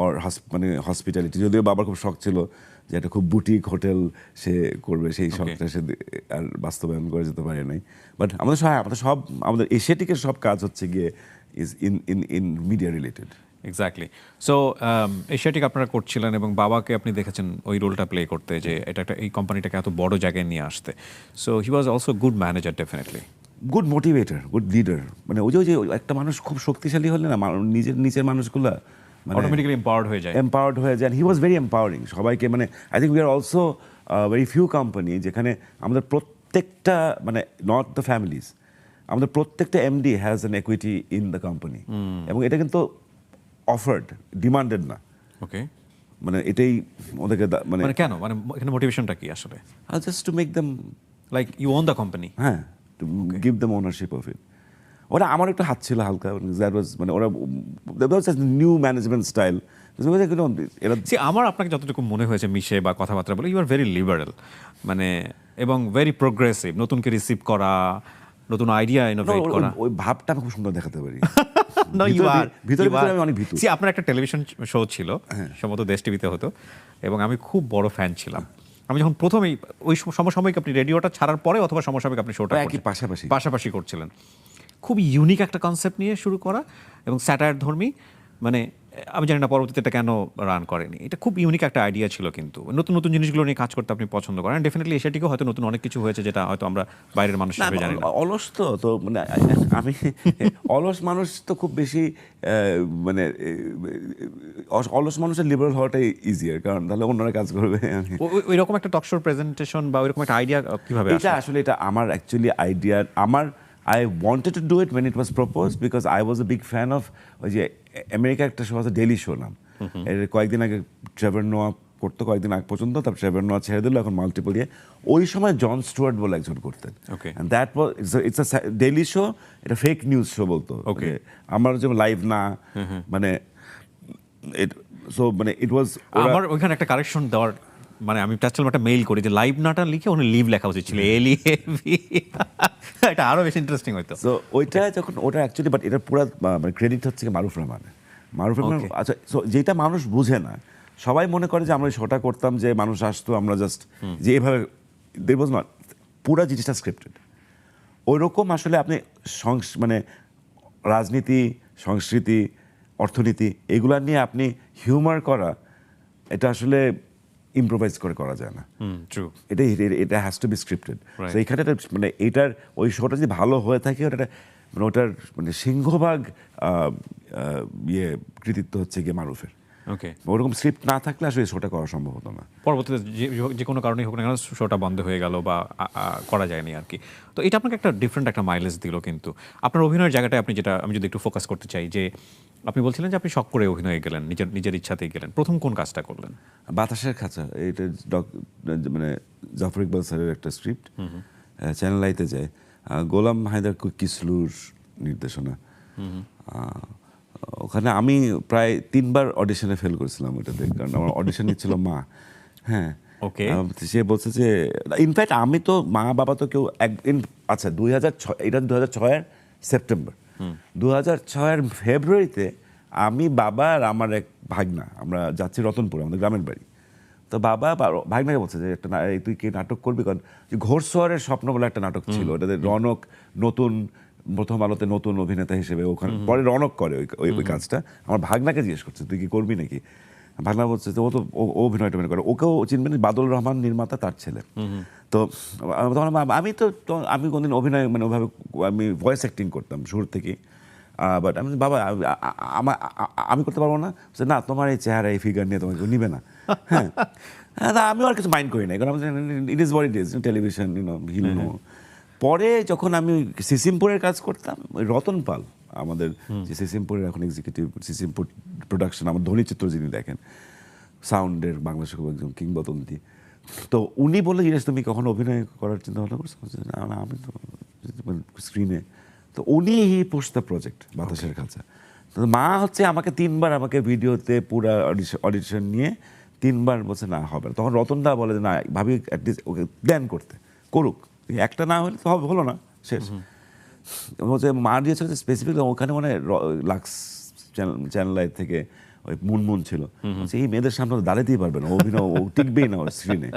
or মানে হসপিটালিটি। যদিও বাবার খুব শখ ছিল যে একটা খুব বুটিক হোটেল সে করবে, সেই শখটা সে আর বাস্তবায়ন করে যেতে পারে নাই। বাট আমাদের সব আমাদের এশিয়াটিকের সব কাজ হচ্ছে গিয়ে is in media related. Exactly. So Asiatic আপনারা করছিলেন এবং বাবাকে আপনি দেখেছেন ওই রোলটা প্লে করতে, যে এটা একটা এই কোম্পানিটাকে এত বড় জায়গায় নিয়ে আসতে। So he was also good manager, definitely good motivator, good leader. মানে ওই যে একটা মানুষ খুব শক্তিশালী হলে না, নিচের মানুষগুলা অটোমেটিক্যালি এম্পাওয়ার্ড হয়ে যায়। হি ওয়াজ ভেরি এম্পাওয়ারিং সবাইকে। মানে I think we are also very few company যেখানে আমাদের প্রত্যেকটা, মানে নট দ্য ফ্যামিলিজ, আমাদের প্রত্যেকটা MD has an equity in the company, এবং এটা কিন্তু অফার্ড, ডিমান্ডেড না। ওকে, মানে এটাই ওদেরকে মানে কেন, মানে এখানে মোটিভেশনটা কি আসলে? Just to make them like you own the company. হ্যাঁ, to give them ownership of it. ওরা আমার একটা হাত ছিল হালকা, দ্যাট ওয়াজ মানে ওরা নিউ ম্যানেজমেন্ট স্টাইল। আমার আপনাকে যতটুকু মনে হয়েছে মিশে বা কথাবার্তা বলে, ইউ আর ভেরি লিবারেল, মানে এবং ভেরি প্রোগ্রেসিভ, নতুনকে রিসিভ করা, নতুন আইডিয়া ইনোভেট করা। ওই ভাবটা আমি খুব সুন্দর দেখাতে পারি। ভিতরে আমি অনেক ভীতু। আপনার একটা টেলিভিশন শো ছিল, সম্ভবত দেশ টিভিতে হতো, এবং আমি খুব বড় ফ্যান ছিলাম। আমি যখন প্রথমেই ওই সমসাময়িক, আপনি রেডিওটা ছাড়ার পরে অথবা সমসাময়িক আপনি শোটা পাশাপাশি করছিলেন, খুব ইউনিক একটা কনসেপ্ট নিয়ে শুরু করা এবং স্যাটায়ার ধর্মী, মানে আমি জানি না পরবর্তীতে এটা কেন রান করেনি। এটা খুব ইউনিক একটা আইডিয়া ছিল, কিন্তু নতুন নতুন জিনিসগুলো নিয়ে কাজ করতে আপনি পছন্দ করেন। ডেফিনেটলি এশিয়াটিকেও হয়তো নতুন অনেক কিছু হয়েছে যেটা হয়তো আমরা বাইরের মানুষ হিসেবে জানি না। অলস তো মানে আমি অলস মানুষ তো খুব বেশি, মানে অলস মানুষের লিবারেল হওয়াটাই ইজিয়ার, কারণ তাহলে অন্যরা কাজ করবে। ওই রকম একটা টকশোর প্রেজেন্টেশন বা ওই রকম একটা আইডিয়া কিভাবে আসলে? এটা আমার actually idea, I wanted to do it when it was proposed because I was a big fan of ওই যে আমেরিকা একটা শো আছে ডেইলি শো নাম, এর কয়েকদিন আগে ট্রেভার নোয়া করতো, কয়েকদিন আগে পর্যন্ত, তারপর ট্রেভার নোয়া ছেড়ে দিল, এখন মাল্টিপল দিয়ে। ওই সময় জন স্টুয়ার্ট বলে একজন করতেন, and that was it's a daily show, এটা ফেক নিউজ শো বলতো। আমার যে লাইভ না, মানে সো মানে ইট ওয়াজ, আমার ওইখানে একটা কারেকশন দেওয়ার, মানে আমি চাচ্ছিলাম একটা মেইল করি যে লাইভ নাটা লিখে ওখানে লিভ লেখা উচিত ছিল, এটা আরো বেশি ইন্টারেস্টিং হতো। সো ওইটা যখন ওটা অ্যাকচুয়ালি, বাট এটা পুরো মানে ক্রেডিট হচ্ছে মারুফ রহমান। আচ্ছা, সো যেটা মানুষ বুঝে না, সবাই মনে করে যে আমরা শোটা করতাম যে মানুষ আসতো, আমরা জাস্ট যে এভাবে, দেয়ার ওয়াজ নট, পুরো জিনিসটা স্ক্রিপ্টেড। ওইরকম আসলে আপনি মানে রাজনীতি, সংস্কৃতি, অর্থনীতি এগুলা নিয়ে আপনি হিউমার করা, এটা আসলে ইম্প্রোভাইজ করে করা যায় না। এটা হ্যাজ টু বি স্ক্রিপ্টেড। তো এখানে মানে এটার ওই শোটা যদি ভালো হয়ে থাকে, ওটার মানে সিংহভাগ কৃতিত্ব হচ্ছে গিয়ে মারুফের। ওকে, ওরকম স্ক্রিপ্ট না থাকলে আসলে শোটা করা সম্ভব হতো না। পরবর্তীতে যে কোনো কারণেই হোক না কেন শোটা বন্ধ হয়ে গেল বা করা যায়নি আর কি। তো এটা আপনাকে একটা ডিফারেন্ট একটা মাইলেজ দিল। কিন্তু আপনার অভিনয়ের জায়গাটায় আপনি যেটা, আমি যদি একটু ফোকাস করতে চাই, যে আপনি বলছিলেন যে আপনি শখ করে অভিনয়ে গেলেন, নিজের ইচ্ছাতেই গেলেন। প্রথম কোন কাজটা করলেন? বাতাসের খাঁচা, এটা মানে জাফর ইকবাল স্যারের একটা স্ক্রিপ্ট, চ্যানেল আইতে যায়, গোলাম হায়দার কিসলুর নির্দেশনা। ওখানে আমি প্রায় 3 বার অডিশনে ফেল করেছিলাম ওটাতে, কারণ আমার অডিশন নিচ্ছিল মা। হ্যাঁ, ওকে, সে বলছে যে ইনফ্যাক্ট আমি তো মা বাবা তো কেউ আচ্ছা 2006, এটা 2006-এর সেপ্টেম্বর, 2006-এর ফেব্রুয়ারিতে আমি, বাবা আর আমার এক ভাগনা, আমরা যাচ্ছি রতনপুর, আমাদের গ্রামের বাড়ি। তো বাবা ভাগনাকে বলছে যে একটা তুই কি নাটক করবি, কারণ ঘোড়সওয়ারের স্বপ্ন বলে একটা নাটক ছিল, ওটাতে রনক নতুন, প্রথম আলোতে নতুন অভিনেতা হিসেবে, ওখানে পরে রনক করে ওই কাজটা। আমার ভাগনাকে জিজ্ঞেস করছে তুই কি করবি নাকি, ভাগনা বলছে ও তো অভিনয় টভিনয় করে, ওকেও চিনবেন, বাদল রহমান নির্মাতা, তার ছেলে। তো আমি কোনদিন অভিনয় মানে ওভাবে, আমি ভয়েস অ্যাক্টিং করতাম শুরু থেকেই, বাট আমি বাবা আমি করতে পারবো না, না তোমার এই চেহারা এই ফিগার নিয়ে তোমাকে নিবে না। হ্যাঁ, আমি আর কিছু মাইন্ড করি না, কারণ it is what it is, television হিল নো। পরে যখন আমি সিসিমপুরের কাজ করতাম, ওই রতন পাল আমাদের যে সিসিমপুরের এখন এক্সিকিউটিভ, সিসিমপুর প্রোডাকশন, আমার ধ্বনিচিত্র যিনি দেখেন, সাউন্ডের বাংলাদেশের খুব একজন কিংবদন্তি, তো উনি বললেন জিনিস তুমি কখনো অভিনয় করার চিন্তা ভাবনা করছো? না আমি তো স্ক্রিনে। তো উনি পুশ দ্য প্রজেক্ট বাতাসের খাঁচা। তো মা হচ্ছে আমাকে 3 বার আমাকে ভিডিওতে পুরো অডিশন নিয়ে 3 বার বলছে না হবে না। তখন রতনদা বলে যে না ভাবি অ্যাটলিস্ট ওকে প্ল্যান করুক, একটা না হলে তো হলো না, শেষ। হচ্ছে মা দিয়েছিল যে স্পেসিফিক ওখানে মানে লাক্স চ্যানেল থেকে ওই মুনমুন ছিল, এই মেয়েদের সামনে দাঁড়াতেই পারবে না, অভিনয় ও টিকবেই না ওর স্ক্রিনে।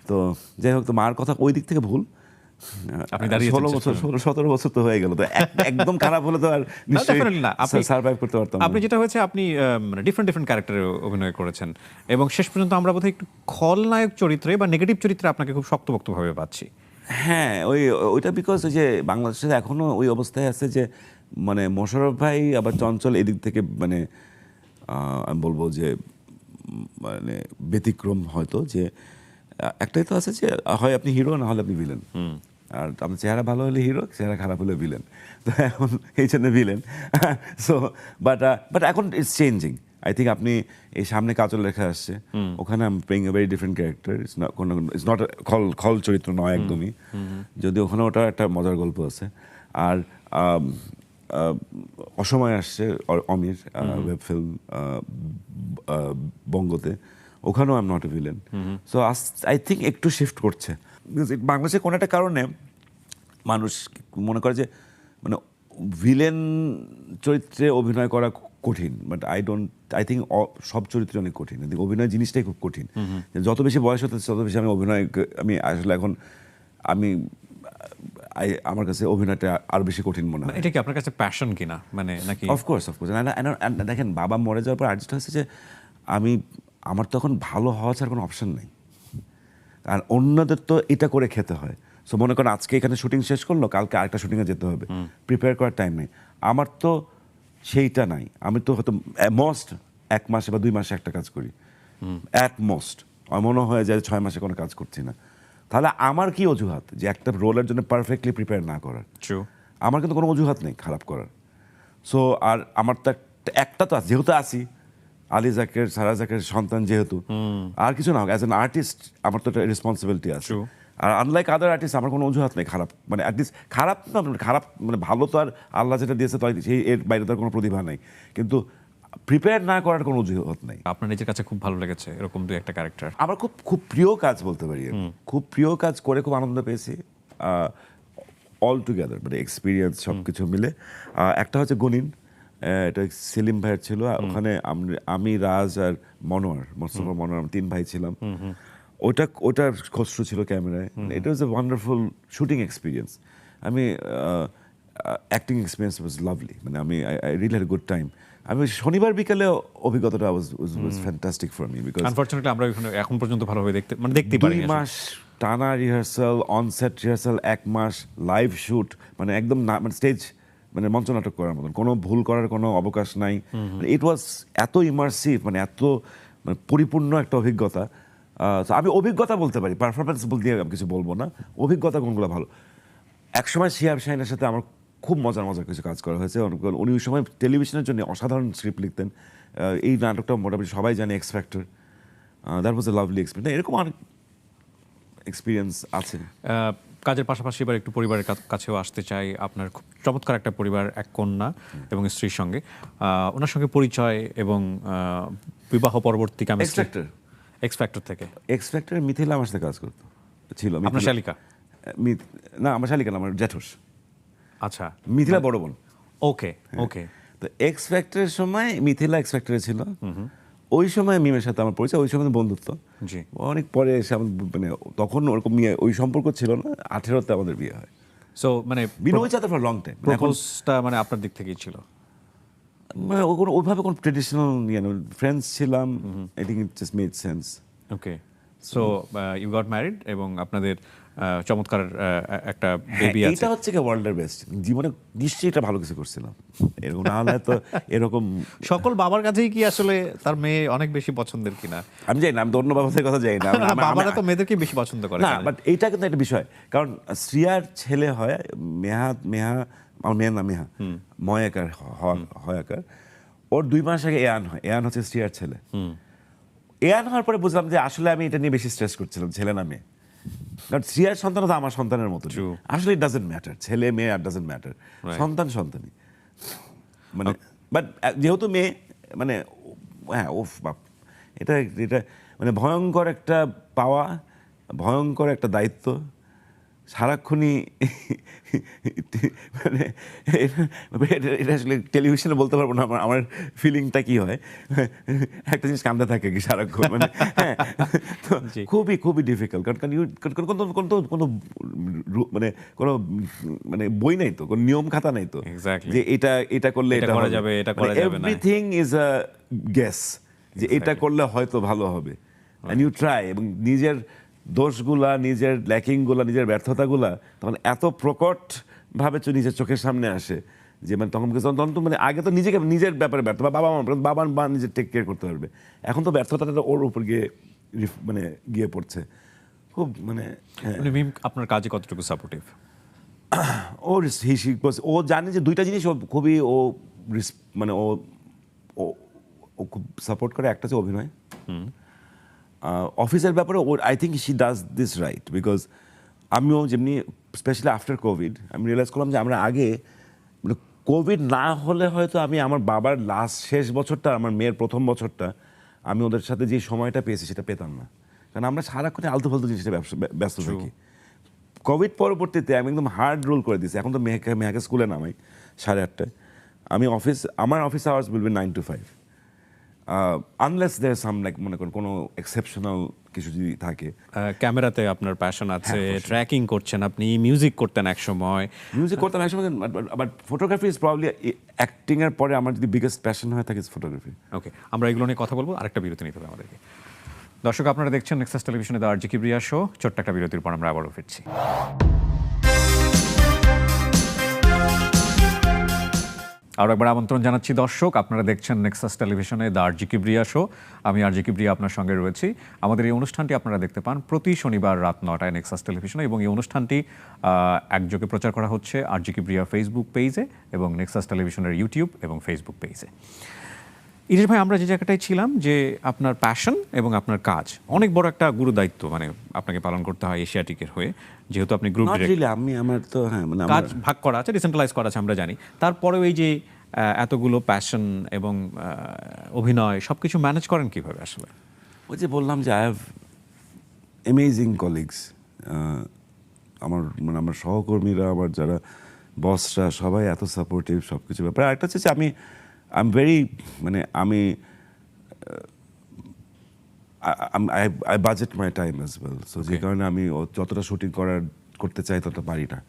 তো যাই হোক, তো মার কথা ওই দিক থেকে ভুল। 16 বছর 17 বছর তো হয়ে গেল, তো একদম খারাপ হলে তো আর সার্ভাইভ করতে পারতাম। আপনি যেটা হয়েছে, আপনি ডিফারেন্ট ক্যারেক্টারে অভিনয় করেছেন, এবং শেষ পর্যন্ত আমরা বোধহয় একটু খলনায়ক চরিত্রে বা নেগেটিভ চরিত্রে আপনাকে খুব শক্তপোক্তভাবে পাচ্ছি। হ্যাঁ, ওইটা বিকজ ওই যে বাংলাদেশে এখনো ওই অবস্থায় আছে যে মানে মোশাররফ ভাই আবার চঞ্চল এদিক থেকে মানে আমি বলবো যে মানে ব্যতিক্রম হয়তো, যে একটাই তো আছে যে হয় আপনি হিরো, না হলে আপনি ভিলেন। আর আপনার চেহারা ভালো হলে হিরো, চেহারা খারাপ হলে ভিলেন। তো এখন এই জন্য ভিলেন। সো বাট এখন ইটস চেঞ্জিং। আই থিঙ্ক আপনি এই সামনে কাজল লেখা আসছে, ওখানে I am playing a very different character. It's not খল চরিত্র নয় একদমই, যদি ওখানে ওটা একটা মজার গল্প আছে। আর অসময় আসছে অমির ওয়েব ফিল্ম বঙ্গতে, ওখানেও I am not a villain. So I think একটু শিফট করছে বাংলাদেশে। কোনো একটা কারণে মানুষ মনে করে যে মানে ভিলেন চরিত্রে অভিনয় করা কঠিন, বাট আই থিঙ্ক সব চরিত্রে অনেক কঠিন। অভিনয় জিনিসটাই খুব কঠিন। যত বেশি বয়স হতে তত বেশি আমি আসলে এখন আমার কাছে অভিনয়টা আরো বেশি কঠিন মনে হয়। এটা কি আপনার কাছে প্যাশন কিনা, মানে নাকি? অফকোর্স দেখেন, বাবা মরে যাওয়ার পর আর্টিস্ট হয়েছে যে আমার তখন ভালো হওয়া ছাড়া কোনো অপশন নেই, আর অন্যদের তো এটা করে খেতে হয়। সো মনে করেন আজকে এখানে শুটিং শেষ করলো, কালকে আরেকটা শুটিংয়ে যেতে হবে, প্রিপেয়ার করার টাইম নেই। আমার তো সেইটা নাই। আমি তো হয়তো মোস্ট 1 মাসে বা 2 মাসে একটা কাজ করি, অ্যাট মোস্ট। মনে হয় যে 6 মাসে কোনো কাজ করছি না। তাহলে আমার কি অজুহাত যে একটা রোলের জন্য পারফেক্টলি প্রিপেয়ার না করার? আমার কিন্তু কোনো অজুহাত নেই খারাপ করার। সো আর আমার তো একটা তো আছে, যেহেতু আসি আলী জাকের সারা জাকের সন্তান, যেহেতু আর কিছু না হোক, অ্যাজ অ্যান আর্টিস্ট আমার তো একটা রেসপন্সিবিলিটি আছে। আর আনলাইক আদার আর্টিস্ট আমার কোনো অজুহাত নেই খারাপ, মানে অ্যাটলিস্ট খারাপ না, খারাপ মানে ভালো তো আর আল্লাহ যেটা দিয়েছে তো সেই এর বাইরে তার কোনো প্রতিভা নেই, কিন্তু প্রিপেয়ার না করার কোনো অজুহাত নেই। আপনার নিজের কাছে খুব ভালো লেগেছে এরকম 2-1টা ক্যারেক্টার? আমার খুব প্রিয় কাজ বলতে পারি, খুব প্রিয় কাজ করে খুব আনন্দ পেয়েছি অল টুগেদার, মানে এক্সপিরিয়েন্স সব কিছু মিলে। একটা হচ্ছে গনিন, এটা সেলিম ভাইয়ের ছিল, ওখানে আমি রাজ আর মোস্তফা মনোয়ার 3 ভাই ছিলাম। ওটার খসরু ছিল ক্যামেরায়। ইট ওয়াজ এ ওয়ান্ডারফুল শুটিং এক্সপিরিয়েন্স। আমি অ্যাক্টিং এক্সপিরিয়েন্স ওয়াজ লাভলি, মানে I really had a good time. আমি শনিবার বিকালে অভিজ্ঞতাটা ওয়াজ fantastic for me, because unfortunately আমরা এখন পর্যন্ত ভালোভাবে দেখতে পারি। 2 মাস টানা রিহার্সাল, অনসেট রিহার্সাল, 1 মাস লাইভ শুট, মানে একদম না, মানে স্টেজ মানে মঞ্চনাটক করার মতন, কোনো ভুল করার কোনো অবকাশ নাই। ইট ওয়াজ এত ইমার্সিভ, মানে এত মানে পরিপূর্ণ একটা অভিজ্ঞতা। তো আমি অভিজ্ঞতা বলতে পারি, পারফরমেন্স বলতে আমি কিছু বলবো না, অভিজ্ঞতা কোনগুলো ভালো। একসময় শিহাব শাহিনের সাথে আমার খুব মজার কিছু কাজ করা হয়েছে। উনি ওই সময় টেলিভিশনের জন্য অসাধারণ স্ক্রিপ্ট লিখতেন। এই নাটকটা মোটামুটি সবাই জানে, x factor. That was a lovely experience. এরকম অনেক এক্সপিরিয়েন্স আছে। কাজের পাশাপাশি এবার একটু পরিবারের কাছেও আসতে চাই। আপনার খুব চমৎকার একটা পরিবার, এক কন্যা এবং স্ত্রীর সঙ্গে, ওনার সঙ্গে পরিচয় এবং বিবাহ পরবর্তী কেমিস্ট্রি। এক্স ফ্যাক্টর থেকে এক্স ফ্যাক্টরে মিথিলা আমার সাথে কাজ করতো, ছিল। আপনার শালিকা? না, আমার শালিকা না, আমার জ্যাঠুস। আচ্ছা, মিথিলা বড় বোন। ওকে ওকে। তো এক্স ফ্যাক্টরের সময় মিথিলা এক্স ফ্যাক্টরে ছিল। ওই সময় মিমের সাথে আমার পরিচয়, ওই সময় বন্ধুত্ব। জি। অনেক পরে এসে মানে তখন ওরকম ওই সম্পর্ক ছিল না। 18তে আমাদের বিয়ে হয়। সো মানে বিনয় চাতে ফর লং টাইম। প্রপোজটা মানে আপনার দিক থেকেই ছিল? মানে ওইভাবে কোনো ট্রেডিশনাল ফ্রেন্ডস ছিলাম। I think it just made sense. Okay. So you got married এবং আপনাদের চমৎকার একটা বেবি আছে। এটা হচ্ছে কি ওয়ার্ল্ডের বেস্ট। জীবনে নিশ্চয়ই এটা ভালো কিছু করছিলাম, এরকম না হলে তো এরকম। সকল বাবার কাছেই কি আসলে তার মেয়ে অনেক বেশি পছন্দের কিনা? আমি জানি না, আমি তো অন্য বাবাদের কথা জানি না। বাবারা তো মেয়েদেরকে বেশি পছন্দ করে না, বাট এইটা কিন্তু একটা বিষয়। কারণ শ্রিয়ার ছেলে হয় মেহা, আমার মেয়ের নাম মেহা, ময়াকার হয়াকার। ওর 2 মাস আগে এয়ান হয়। এয়ান হচ্ছে শ্রিয়ার ছেলে। এয়ান হওয়ার পরে বুঝলাম যে আসলে আমি এটা নিয়ে বেশি স্ট্রেস করছিলাম, ছেলে না মেয়ে। কারণ শ্রিয়ার সন্তান তো আমার সন্তানের মতো। আসলে ইট ডাজন্ট ম্যাটার, ছেলে মেয়ে আর ডাজন্ট ম্যাটার, সন্তানই। মানে বাট যেহেতু মেয়ে, মানে হ্যাঁ, ওফ বাপ, এটা মানে ভয়ঙ্কর একটা পাওয়া, ভয়ঙ্কর একটা দায়িত্ব। সারাক্ষণই মানে এটা আসলে টেলিভিশনে বলতে পারবো না আমার ফিলিংটা কি হয়। একটা জিনিস কান্দে থাকে কি সারাক্ষণ, মানে হ্যাঁ, খুবই খুবই ডিফিকাল্ট। কারণ কোনো মানে কোনো মানে বই নাই তো, কোনো নিয়ম খাতা নাই তো যে এটা করলে এটা করা যাবে, এটা করা যাবে না। এভরিথিং ইজ আ গেস, যে এটা করলে হয়তো ভালো হবে। এন্ড ইউ ট্রাই, এবং নিজের দোষগুলা, নিজের ল্যাকিংগুলা, নিজের ব্যর্থতাগুলা তখন এত প্রকটভাবে নিজের চোখের সামনে আসে যে মানে তখন তো মানে আগে তো নিজের ব্যাপারে ব্যর্থ, বা বাবা মা নিজের টেক কেয়ার করতে পারবে। এখন তো ব্যর্থতাটা ওর উপর গিয়ে মানে গিয়ে পড়ছে খুব। মানে আপনার কাজে কতটুকু সাপোর্টিভ? ও জানে যে 2টা জিনিস খুবই মানে ও খুব সাপোর্ট করে। একটা হচ্ছে অভিনয়, অফিসের ব্যাপারে I think she does this right. Because আমিও যেমনি, স্পেশালি আফটার কোভিড, আমি রিয়েলাইজ করলাম যে আমরা আগে মানে কোভিড না হলে হয়তো আমি আমার বাবার শেষ বছরটা, আমার মেয়ের প্রথম বছরটা আমি ওদের সাথে যে সময়টা পেয়েছি সেটা পেতাম না। কারণ আমরা সারাক্ষণ আলতু ফালতু জিনিসটা ব্যস্ত থাকি। কোভিড পরবর্তীতে আমি একদম হার্ড রুল করে দিয়েছি। এখন তো মেয়েকে স্কুলে নামাই 8:30টায়। আমার office hours will be 9 to 5, unless there some like মনে করেন কোনো এক্সেপশনাল কিছু যদি থাকে। ক্যামেরাতে আপনার প্যাশন আছে, ট্র্যাকিং করছেন আপনি, মিউজিক করতেন এক সময়। But photography is probably acting এর পরে আমার যদি বিগেস্ট প্যাশন হয়ে থাকে ফটোগ্রাফি। ওকে, আমরা এগুলো নিয়ে কথা বলবো, আরেকটা বিরতি নিতে হবে আমাদেরকে। দর্শক, আপনারা দেখছেন নেক্সাস টেলিভিশনে দ্য আরজি কিবরিয়া শো। ছোট্ট একটা বিরতির পর আমরা আবারও ফিরছি। আরও একবার আমন্ত্রণ জানাচ্ছি দর্শক, আপনারা দেখছেন নেক্সাস টেলিভিশনে দ্য আরজি কিবরিয়া শো। আমি আরজি কিবরিয়া আপনার সঙ্গে রয়েছি। আমাদের এই অনুষ্ঠানটি আপনারা দেখতে পান প্রতি শনিবার রাত 9টায় নেক্সাস টেলিভিশনে, এবং এই অনুষ্ঠানটি একযোগে প্রচার করা হচ্ছে আরজি কিবরিয়া ফেসবুক পেজে এবং নেক্সাস টেলিভিশনের ইউটিউব এবং ফেসবুক পেজে। ইরিশ ভাই, আমরা যে জায়গাটায় ছিলাম, যে আপনার প্যাশন এবং আপনার কাজ অনেক বড় একটা গুরু দায়িত্ব মানে আপনাকে পালন করতে হয় এশিয়াটিকের হয়ে, যেহেতু আপনি গ্রুপ ডিরেক্টর। আমার তো হ্যাঁ, মানে কাজ ভাগ করা আছে, ডিসেন্ট্রালাইজ করা আছে, আমরা জানি। তারপরেও এই যে এতগুলো প্যাশন এবং অভিনয় সবকিছু ম্যানেজ করেন কিভাবে আসলে? ওই যে বললাম যে আই হ্যাভ অ্যামেজিং কলিগস। আমার সহকর্মীরা, আমার যারা বসরা, সবাই এত সাপোর্টিভ সব কিছু ব্যাপারে। আরেকটা হচ্ছে যে আমি ভেরি মানে I budget my time as well. So যে কারণে আমি যতটা শুটিং করতে চাই ততটা পারি না।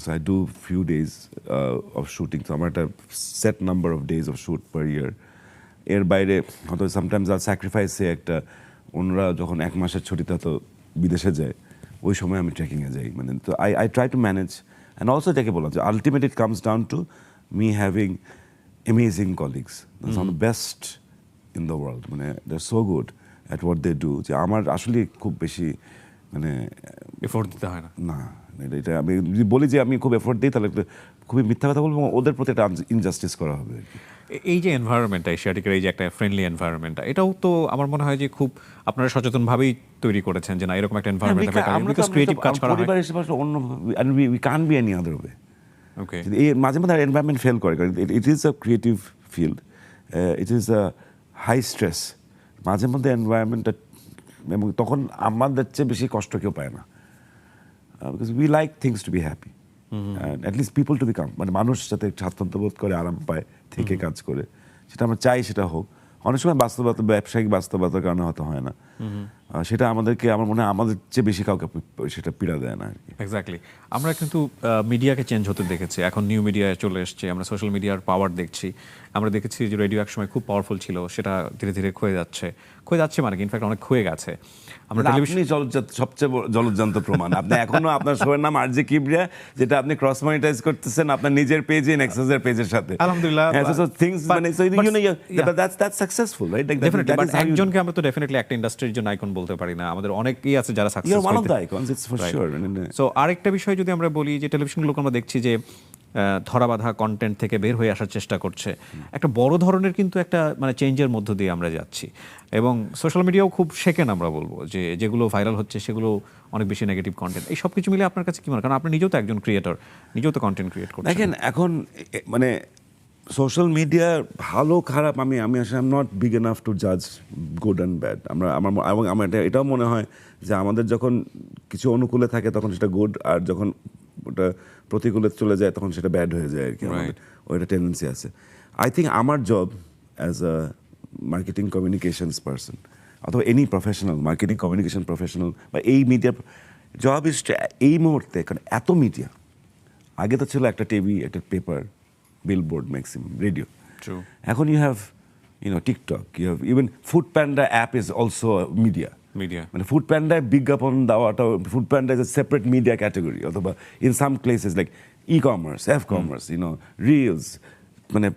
So I do few days of shooting. So আমার একটা set number of days of shoot per year. এর বাইরে হয়তো sometimes I'll sacrifice একটা, অন্যরা যখন 1 মাসের ছুটিতে তো বিদেশে যায়, ওই সময় আমি ট্রেকিংয়ে যাই। মানে তো I try to manage and also যাকে বললাম যে ultimate it comes down to me having amazing colleagues some the best in the world, মানে they are so good at what they do, যে আমার আসলে খুব বেশি মানে এফোর্ট দিতে হয় না। না, এটা আমি যদি বলি যে আমি খুব এফোর্ট দিই তাহলে খুবই মিথ্যা কথা বলবো, ওদের প্রতি একটা ইনজাস্টিস করা হবে আর কি। এই যে এনভায়রনমেন্টটা, এশিয়াটিকের এই যে একটা ফ্রেন্ডলি এনভায়রনমেন্টটা, এটাও তো আমার মনে হয় যে খুব আপনারা সচেতনভাবেই তৈরি করেছেন যে না এরকম একটা এনভায়রনমেন্ট থাকবে, বিকজ ক্রিয়েটিভ কাজ করা হয়। পরিবার হিসেবে অন্য we can be any other way. Okay, এই মাঝে মাঝে এনভায়রনমেন্ট ফেল করে, it is a creative field, it is a high stress, মাঝে মধ্যে এনভায়রনমেন্টটা, এবং তখন আমাদের চেয়ে বেশি কষ্ট কেউ পায় না, because we like things to be happy and at least people to be calm, মানে মানুষ যাতে স্বাচ্ছন্দ্য বোধ করে, আরাম পায় থেকে কাজ করে, সেটা আমরা চাই সেটা হোক। অনেক সময় বাস্তবতা, ব্যবসায়িক বাস্তবতার কারণে হয়তো হয় না, সেটা আমাদেরকে, আমার মনে হয় আমাদের চেয়ে বেশি কাউকে সেটা পীড়া দেয় না আর কি। এক্স্যাক্টলি। আমরা কিন্তু মিডিয়াকে চেঞ্জ হতে দেখেছি, এখন নিউ মিডিয়ায় চলে এসছে, আমরা সোশ্যাল মিডিয়ার পাওয়ার দেখছি। আমরা দেখেছি যে রেডিও একসময় খুব পাওয়ারফুল ছিল, সেটা ধীরে ধীরে ক্ষয়ে যাচ্ছে মানে কি, ইনফ্যাক্ট অনেক ক্ষয়ে গেছে। আমরা টেলিভিশন, সবচেয়ে জলজ্জান্ত প্রমাণ, আপনি এখনো আপনার শোয়ের নাম আরজে কিবরিয়া, যেটা আপনি ক্রস মনিটাইজ করতেছেন আপনার নিজের পেজে, নেক্সাসের পেজের সাথে, আলহামদুলিল্লাহ। Successful, right? ডেফিনেটলি, বাট একজনকে আমরা তো ডেফিনেটলি একটা ইন্ডাস্ট্রির জন্য আইকন বলতে পারি না, আমাদের অনেকেই আছে যারা সাকসেস। সো আরেকটা বিষয় যদি আমরা বলি যে টেলিভিশনগুলোকে আমরা দেখছি যে ধরাবাঁধা কন্টেন্ট থেকে বের হয়ে আসার চেষ্টা করছে, একটা বড় ধরনের কিন্তু একটা মানে চেঞ্জের মধ্য দিয়ে আমরা যাচ্ছি, এবং সোশ্যাল মিডিয়াও খুব শেখেন আমরা বলবো যে যেগুলো ভাইরাল হচ্ছে সেগুলো অনেক বেশি নেগেটিভ কন্টেন্ট। এই সব কিছু মিলে আপনার কাছে কি মনে হয়, কারণ আপনি নিজেও তো একজন ক্রিয়েটর, নিজেও তো কন্টেন্ট ক্রিয়েট করছেন। দেখেন এখন মানে সোশ্যাল মিডিয়ার ভালো খারাপ আমি আসলে I am not big enough to জাজ গুড অ্যান্ড ব্যাড। এবং আমার এটাও মনে হয় যে আমাদের যখন কিছু অনুকূলে থাকে তখন সেটা গুড, আর যখন ওটা প্রতিকূলে চলে যায় তখন সেটা ব্যাড হয়ে যায় আর কি, আমাদের ওইটা টেন্ডেন্সি আছে। আই থিঙ্ক আমার job as a marketing communications person অথবা any professional marketing communication professional বা এই মিডিয়া জব ইজ এই মুহূর্তে, কারণ এত মিডিয়া, আগে তো ছিল একটা টিভি, একটা পেপার, বিলবোর্ড, ম্যাক্সিমাম রেডিও, এখন you have TikTok, you have even Foodpanda app is also media. মানে ফুড প্যান্ডায় বিজ্ঞাপন দেওয়াটা, Foodpanda is a separate media category, অথবা in some places like e-commerce, f-commerce, reels, মানে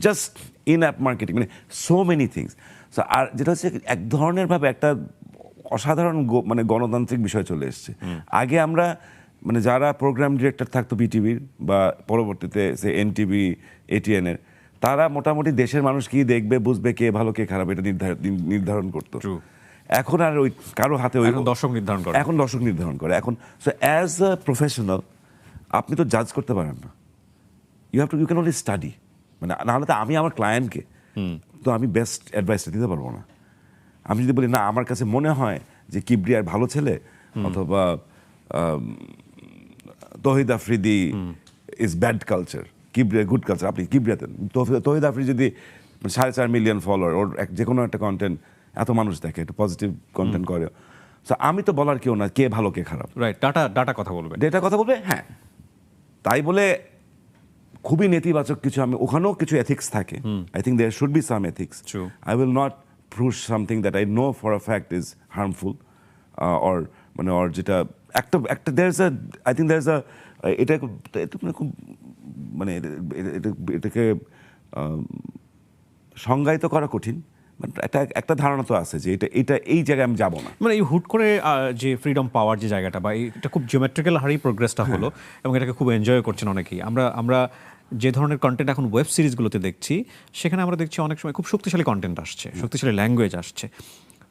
জাস্ট ইন অ্যাপ মার্কেটিং, মানে সো মেনি থিংস। সো আর যেটা হচ্ছে এক ধরনের ভাবে একটা অসাধারণ মানে গণতান্ত্রিক বিষয় চলে এসছে। আগে আমরা মানে যারা প্রোগ্রাম ডিরেক্টর থাকতো বিটিভির বা পরবর্তীতে সে এনটিভি, এটিএনের, তারা মোটামুটি দেশের মানুষ কি দেখবে, বুঝবে, কে ভালো কে খারাপ, এটা নির্ধারণ করতো। এখন আর ওই কারো হাতে দর্শক নির্ধারণ করে, এখন দর্শক নির্ধারণ করে। এখন সো অ্যাজ আ প্রফেশনাল আপনি তো জাজ করতে পারেন না, ইউ ক্যান অনলি স্টাডি। মানে নাহলে তো আমি আমার ক্লায়েন্টকে তো আমি বেস্ট অ্যাডভাইসটা দিতে পারবো না। আমি যদি বলি না আমার কাছে মনে হয় যে কিবরিয়ার ভালো ছেলে, অথবা Tawhid Afridi is bad culture, Kibria good culture, আপনি কিবরিয়াতে তহিদ আফ্রিদি যদি 4.5 মিলিয়ন ফলোয়ার, ওর যে কোনো একটা কন্টেন্ট এত মানুষ দেখে, একটু পজিটিভ কন্টেন্ট করে, সো আমি তো বলার কেউ না কে ভালো কে খারাপ। রাইট, ডাটা কথা বলবে, ডেটা কথা বলবে। হ্যাঁ, তাই বলে খুবই নেতিবাচক কিছু, আমি ওখানেও কিছু এথিক্স থাকে। I think there should be some ethics. I will not push something that I know for a fact is harmful, or মানে অর যেটা একটা there is a, I think there is a, এটা মানে খুব মানে এটাকে সংজ্ঞায়িত করা কঠিন, বাট একটা ধারণা তো আছে যে এটা এই জায়গায় আমি যাবো না। মানে এই হুট করে যে ফ্রিডম পাওয়ার যে জায়গাটা, বা এটা খুব জিওমেট্রিক্যাল হারেই প্রোগ্রেসটা হলো, এবং এটাকে খুব এনজয় করছেন অনেকেই। আমরা যে ধরনের কন্টেন্ট এখন ওয়েব সিরিজগুলোতে দেখছি, সেখানে আমরা দেখছি অনেক সময় খুব শক্তিশালী কন্টেন্ট আসছে, শক্তিশালী ল্যাঙ্গুয়েজ আসছে,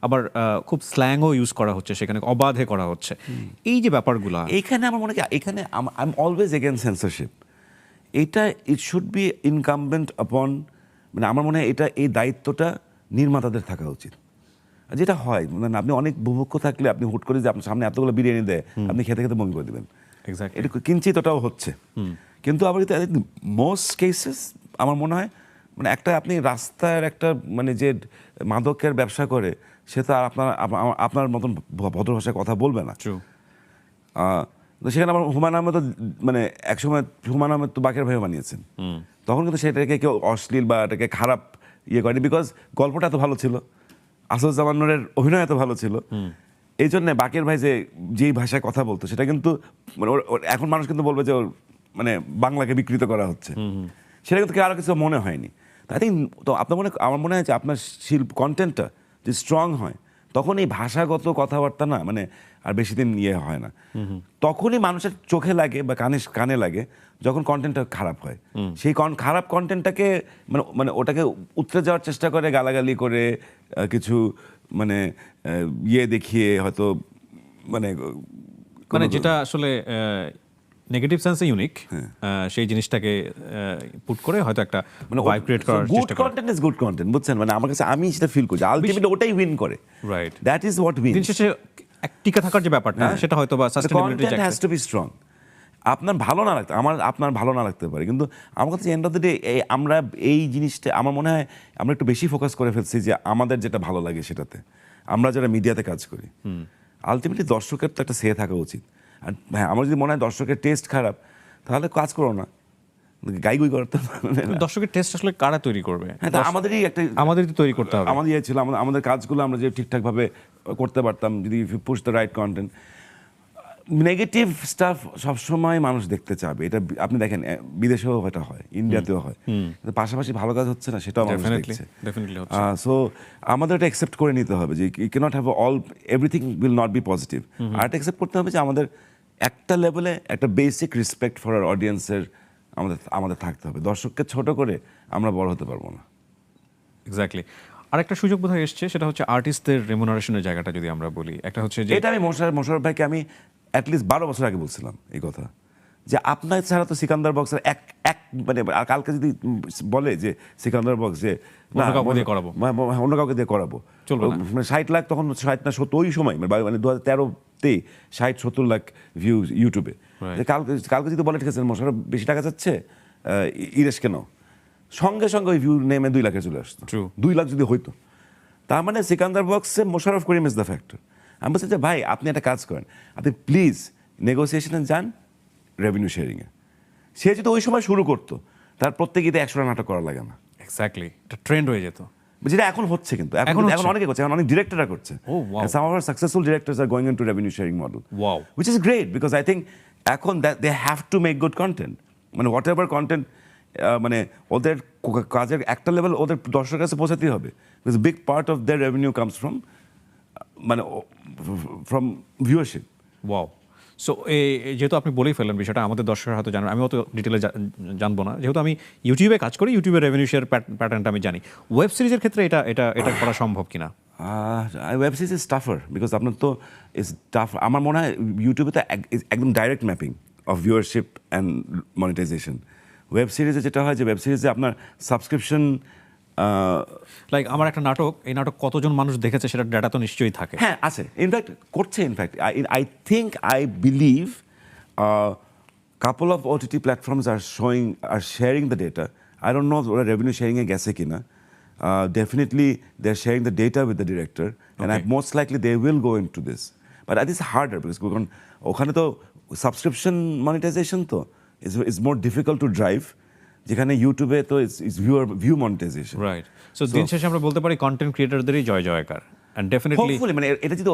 আবার খুব স্ল্যাংও ইউজ করা হচ্ছে, সেখানে অবাধে করা হচ্ছে। এই যে ব্যাপারগুলো, এইখানে আমার মনে হয় এখানে I am always against censorship. এটা ইট শুড বি ইনকামবেন্ট আপন, মানে আমার মনে হয় এটা এই দায়িত্বটা নির্মাতাদের থাকা উচিত। যেটা হয় মানে আপনি অনেক বুভুক্ষ থাকলে আপনি হুট করে যে আপনার সামনে এতগুলো বিরিয়ানি দেয়, আপনি খেতে খেতে বমি করে দেবেন। এটা কিঞ্চিত ওটাও হচ্ছে, কিন্তু আবার মোস্ট কেসেস আমার মনে হয় মানে একটা আপনি রাস্তার একটা মানে যে মাদকের ব্যবসা করে, সে তো আর আপনার মতন ভদ্র ভাষায় কথা বলবে না। তো সেখানে আমার হুমায়ুন আহমেদ, মানে একসময় হুমায়ুন আহমেদ তো বাকের ভাই বানিয়েছেন, তখন কিন্তু সেটাকে কেউ অশ্লীল বা এটাকে খারাপ ইয়ে করেনি, বিকজ গল্পটা এত ভালো ছিল, আসাদুজ্জামান নূরের অভিনয় এত ভালো ছিল, এই জন্য বাকের ভাই যেই ভাষায় কথা বলতো সেটা কিন্তু মানে এখন মানুষ কিন্তু বলবে যে ওর মানে বাংলাকে বিকৃত করা হচ্ছে, সেটা কিন্তু আরো কিছু মনে হয়নি। আই থিঙ্ক তো আমার মনে হয় যে আপনার কন্টেন্টটা যে স্ট্রং হয় তখন এই ভাষাগত কথাবার্তা না মানে আর বেশি দিন হয় না, তখনই মানুষের চোখে লাগে বা কানে লাগে যখন কন্টেন্টটা খারাপ হয়। সেই খারাপ কন্টেন্টটাকে মানে ওটাকে উতরে যাওয়ার চেষ্টা করে, গালাগালি করে কিছু মানে দেখিয়ে হয়তো মানে যেটা আসলে নেগেটিভ সেন্সে ইউনিক, সেই জিনিসটাকে পুট করে হয়তো একটা ভাইব ক্রিয়েট করার চেষ্টা করে। Good content is good content, বুঝছেন? মানে আমার কাছে আমি সেটা ফিল করছি আলটিমেটলি ওটাই উইন করে। Right, that is what win. দিন শেষে টিকে থাকার যে ব্যাপারটা সেটা হয়তো বা sustainability content has to be strong. আপনার ভালো না লাগতে আপনার ভালো না লাগতে পারে, কিন্তু আমার কাছে এন্ড অফ দ্য ডে আমরা এই জিনিসটা আমার মনে হয় আমরা একটু বেশি ফোকাস করে ফেলছি যে আমাদের যেটা ভালো লাগে সেটাতে, আমরা যারা মিডিয়াতে কাজ করি। আলটিমেটলি দর্শকের তো একটা সে থাকা উচিত। আর হ্যাঁ, আমার যদি মনে হয় দর্শকের টেস্ট খারাপ তাহলে কাজ করো না, গাইগুই করতে। দর্শকের টেস্ট আসলে কারা তৈরি করবে? হ্যাঁ, আমাদেরই তৈরি করতে হবে। আমাদের ছিল আমাদের কাজগুলো আমরা যে ঠিকঠাকভাবে করতে পারতাম যদি push the right content. Negative staff সবসময় মানুষ দেখতে চাবে, এটা আপনি দেখেন বিদেশেও এটা হয়, ইন্ডিয়াতেও হয়, কিন্তু পাশাপাশি ভালো কাজ হচ্ছে না সেটাও মানুষ দেখছে। সো আমাদের এটা অ্যাকসেপ্ট করে নিতে হবে যে you can't have everything will not be positive. আর এটা অ্যাকসেপ্ট করতে হবে যে আমাদের একটা লেভেলে একটা বেসিক রেসপেক্ট ফর আর অডিয়েন্সের আমাদের থাকতে হবে। দর্শককে ছোট করে আমরা বড় হতে পারবো না। এক্স্যাক্টলি। আরেকটা সুযোগ বোধহয় এসছে, সেটা হচ্ছে আর্টিস্টদের রেমুনারেশনের জায়গাটা যদি আমরা বলি। একটা হচ্ছে যে এটা আমি মোশাররফ ভাইকে আমি অ্যাটলিস্ট 12 বছর আগে বলছিলাম এই কথা, যে আপনার ছাড়া তো সিকান্দার বক্সের এক মানে আর কালকে যদি বলে যে সিকান্দার বক্স যে অন্য কাউকে দিয়ে করাবো চলবে না, 60 লাখ তখন 60 না 70 ওই সময় মানে 2013-তে 60-70 লাখ ভিউ ইউটিউবে। কালকে যদি বলে ঠিক আছে মোশাররফ বেশি টাকা চাচ্ছে ইরেশ কেন, সঙ্গে সঙ্গে ওই ভিউ নেমে 2 লাখে চলে আসতো। 2 লাখ যদি হইতো, তার মানে সিকান্দার বক্সে Mosharraf Karim is the factor. আমি বলছি যে ভাই আপনি একটা কাজ করেন, আপনি প্লিজ নেগোসিয়েশনে যান রেভিনিউ শেয়ারিংয়ে। সে যদি ওই সময় শুরু করতো তার প্রত্যেক ঈদে 100টা নাটক করা লাগে না। এক্স্যাক্টলি, এটা ট্রেন্ড হয়ে যেত, যেটা এখন হচ্ছে। কিন্তু এখন অনেকে করছে, এখন অনেক ডিরেক্টররা করছে। Some of our successful directors are going into revenue sharing model, which is great because I think এখন they have to make good content. মানে হোয়াট এভার কন্টেন্ট মানে ওদের কাজের একটা লেভেল ওদের দর্শকের কাছে পৌঁছাতেই হবে, because big part of their revenue comes মানে ফ্রম ভিউয়ারশিপ। ওয়াও। সো যেহেতু আপনি বলেই ফেললেন বিষয়টা, আমাদের দর্শকরা হয়তো জানেন, আমি অত ডিটেলে জানবো না, যেহেতু আমি ইউটিউবে কাজ করি, ইউটিউবের রেভিনিউ শেয়ার প্যাটার্নটা আমি জানি। ওয়েব সিরিজের ক্ষেত্রে এটা করা সম্ভব কিনা? ওয়েব সিরিজ ইজ টাফার বিকজ আপনার তো ইজ টাফ। আমার মনে হয় ইউটিউবে তো একদম direct mapping of viewership and monetization. Web সিরিজে যেটা হয় যে ওয়েব সিরিজে আপনার সাবস্ক্রিপশন লাইক আমার একটা নাটক, এই নাটক কতজন মানুষ দেখেছে সেটা ডাটা তো নিশ্চয়ই থাকে। হ্যাঁ আছে, ইনফ্যাক্ট করছে। In fact I believe couple of OTT platforms আর sharing the data. I don't know ওরা রেভিনিউ শেয়ারিংয়ে গেছে কিনা। Definitely they're sharing the data with the director, and most likely they will go into this. But that is harder because ওখানে তো সাবস্ক্রিপশন মনিটাইজেশন তো is more difficult to drive, যেখানে ইউটিউবে তো is view monetization. Right. So দিন শেষে আমরা বলতে পারি কন্টেন্ট ক্রিয়েটরদেরই জয় জয়কার। এন্ড ডেফিনেটলি মানে এটা যদি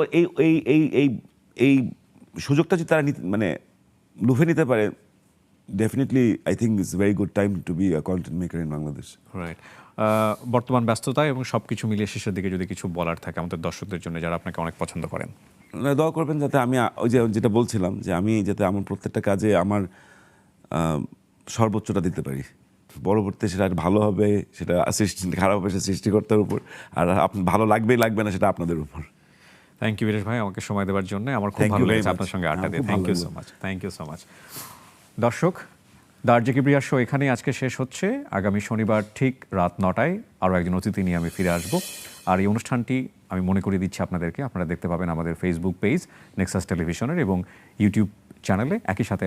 এই সুযোগটা যদি তারা মানে লুফে নিতে পারে, definitely I think it's very good time to be a content maker in Bangladesh. Right. বর্তমান ব্যস্ততা এবং সব কিছু মিলিয়ে শেষের দিকে যদি কিছু বলার থাকে আমাদের দর্শকদের জন্য যারা আপনাকে অনেক পছন্দ করেন, দোয়া করবেন যাতে আমি ওই যেটা বলছিলাম যে আমি যাতে আমার প্রত্যেকটা কাজে আমার সর্বোচ্চটা দিতে পারি। পরবর্তী সেটা ভালো হবে, সেটা খারাপ হবে সেটা সৃষ্টিকর্তার উপর, আর ভালো লাগবে না সেটা আপনাদের উপর। থ্যাংক ইউ বীরেশ ভাই আমাকে সময় দেওয়ার জন্য। আমার খুব ভালো লেগেছে আপনার সঙ্গে আড্ডা দিয়ে। Thank you so much. দর্শক, দ্য কেব্রিয়া শো এখানেই আজকে শেষ হচ্ছে। আগামী শনিবার ঠিক রাত 9টায় আরও একজন অতিথি নিয়ে আমি ফিরে আসবো। আর এই অনুষ্ঠানটি আমি মনে করিয়ে দিচ্ছি আপনাদেরকে, আপনারা দেখতে পাবেন আমাদের ফেসবুক পেজ নেক্সাস টেলিভিশনের এবং ইউটিউব চ্যানেলে। একই সাথে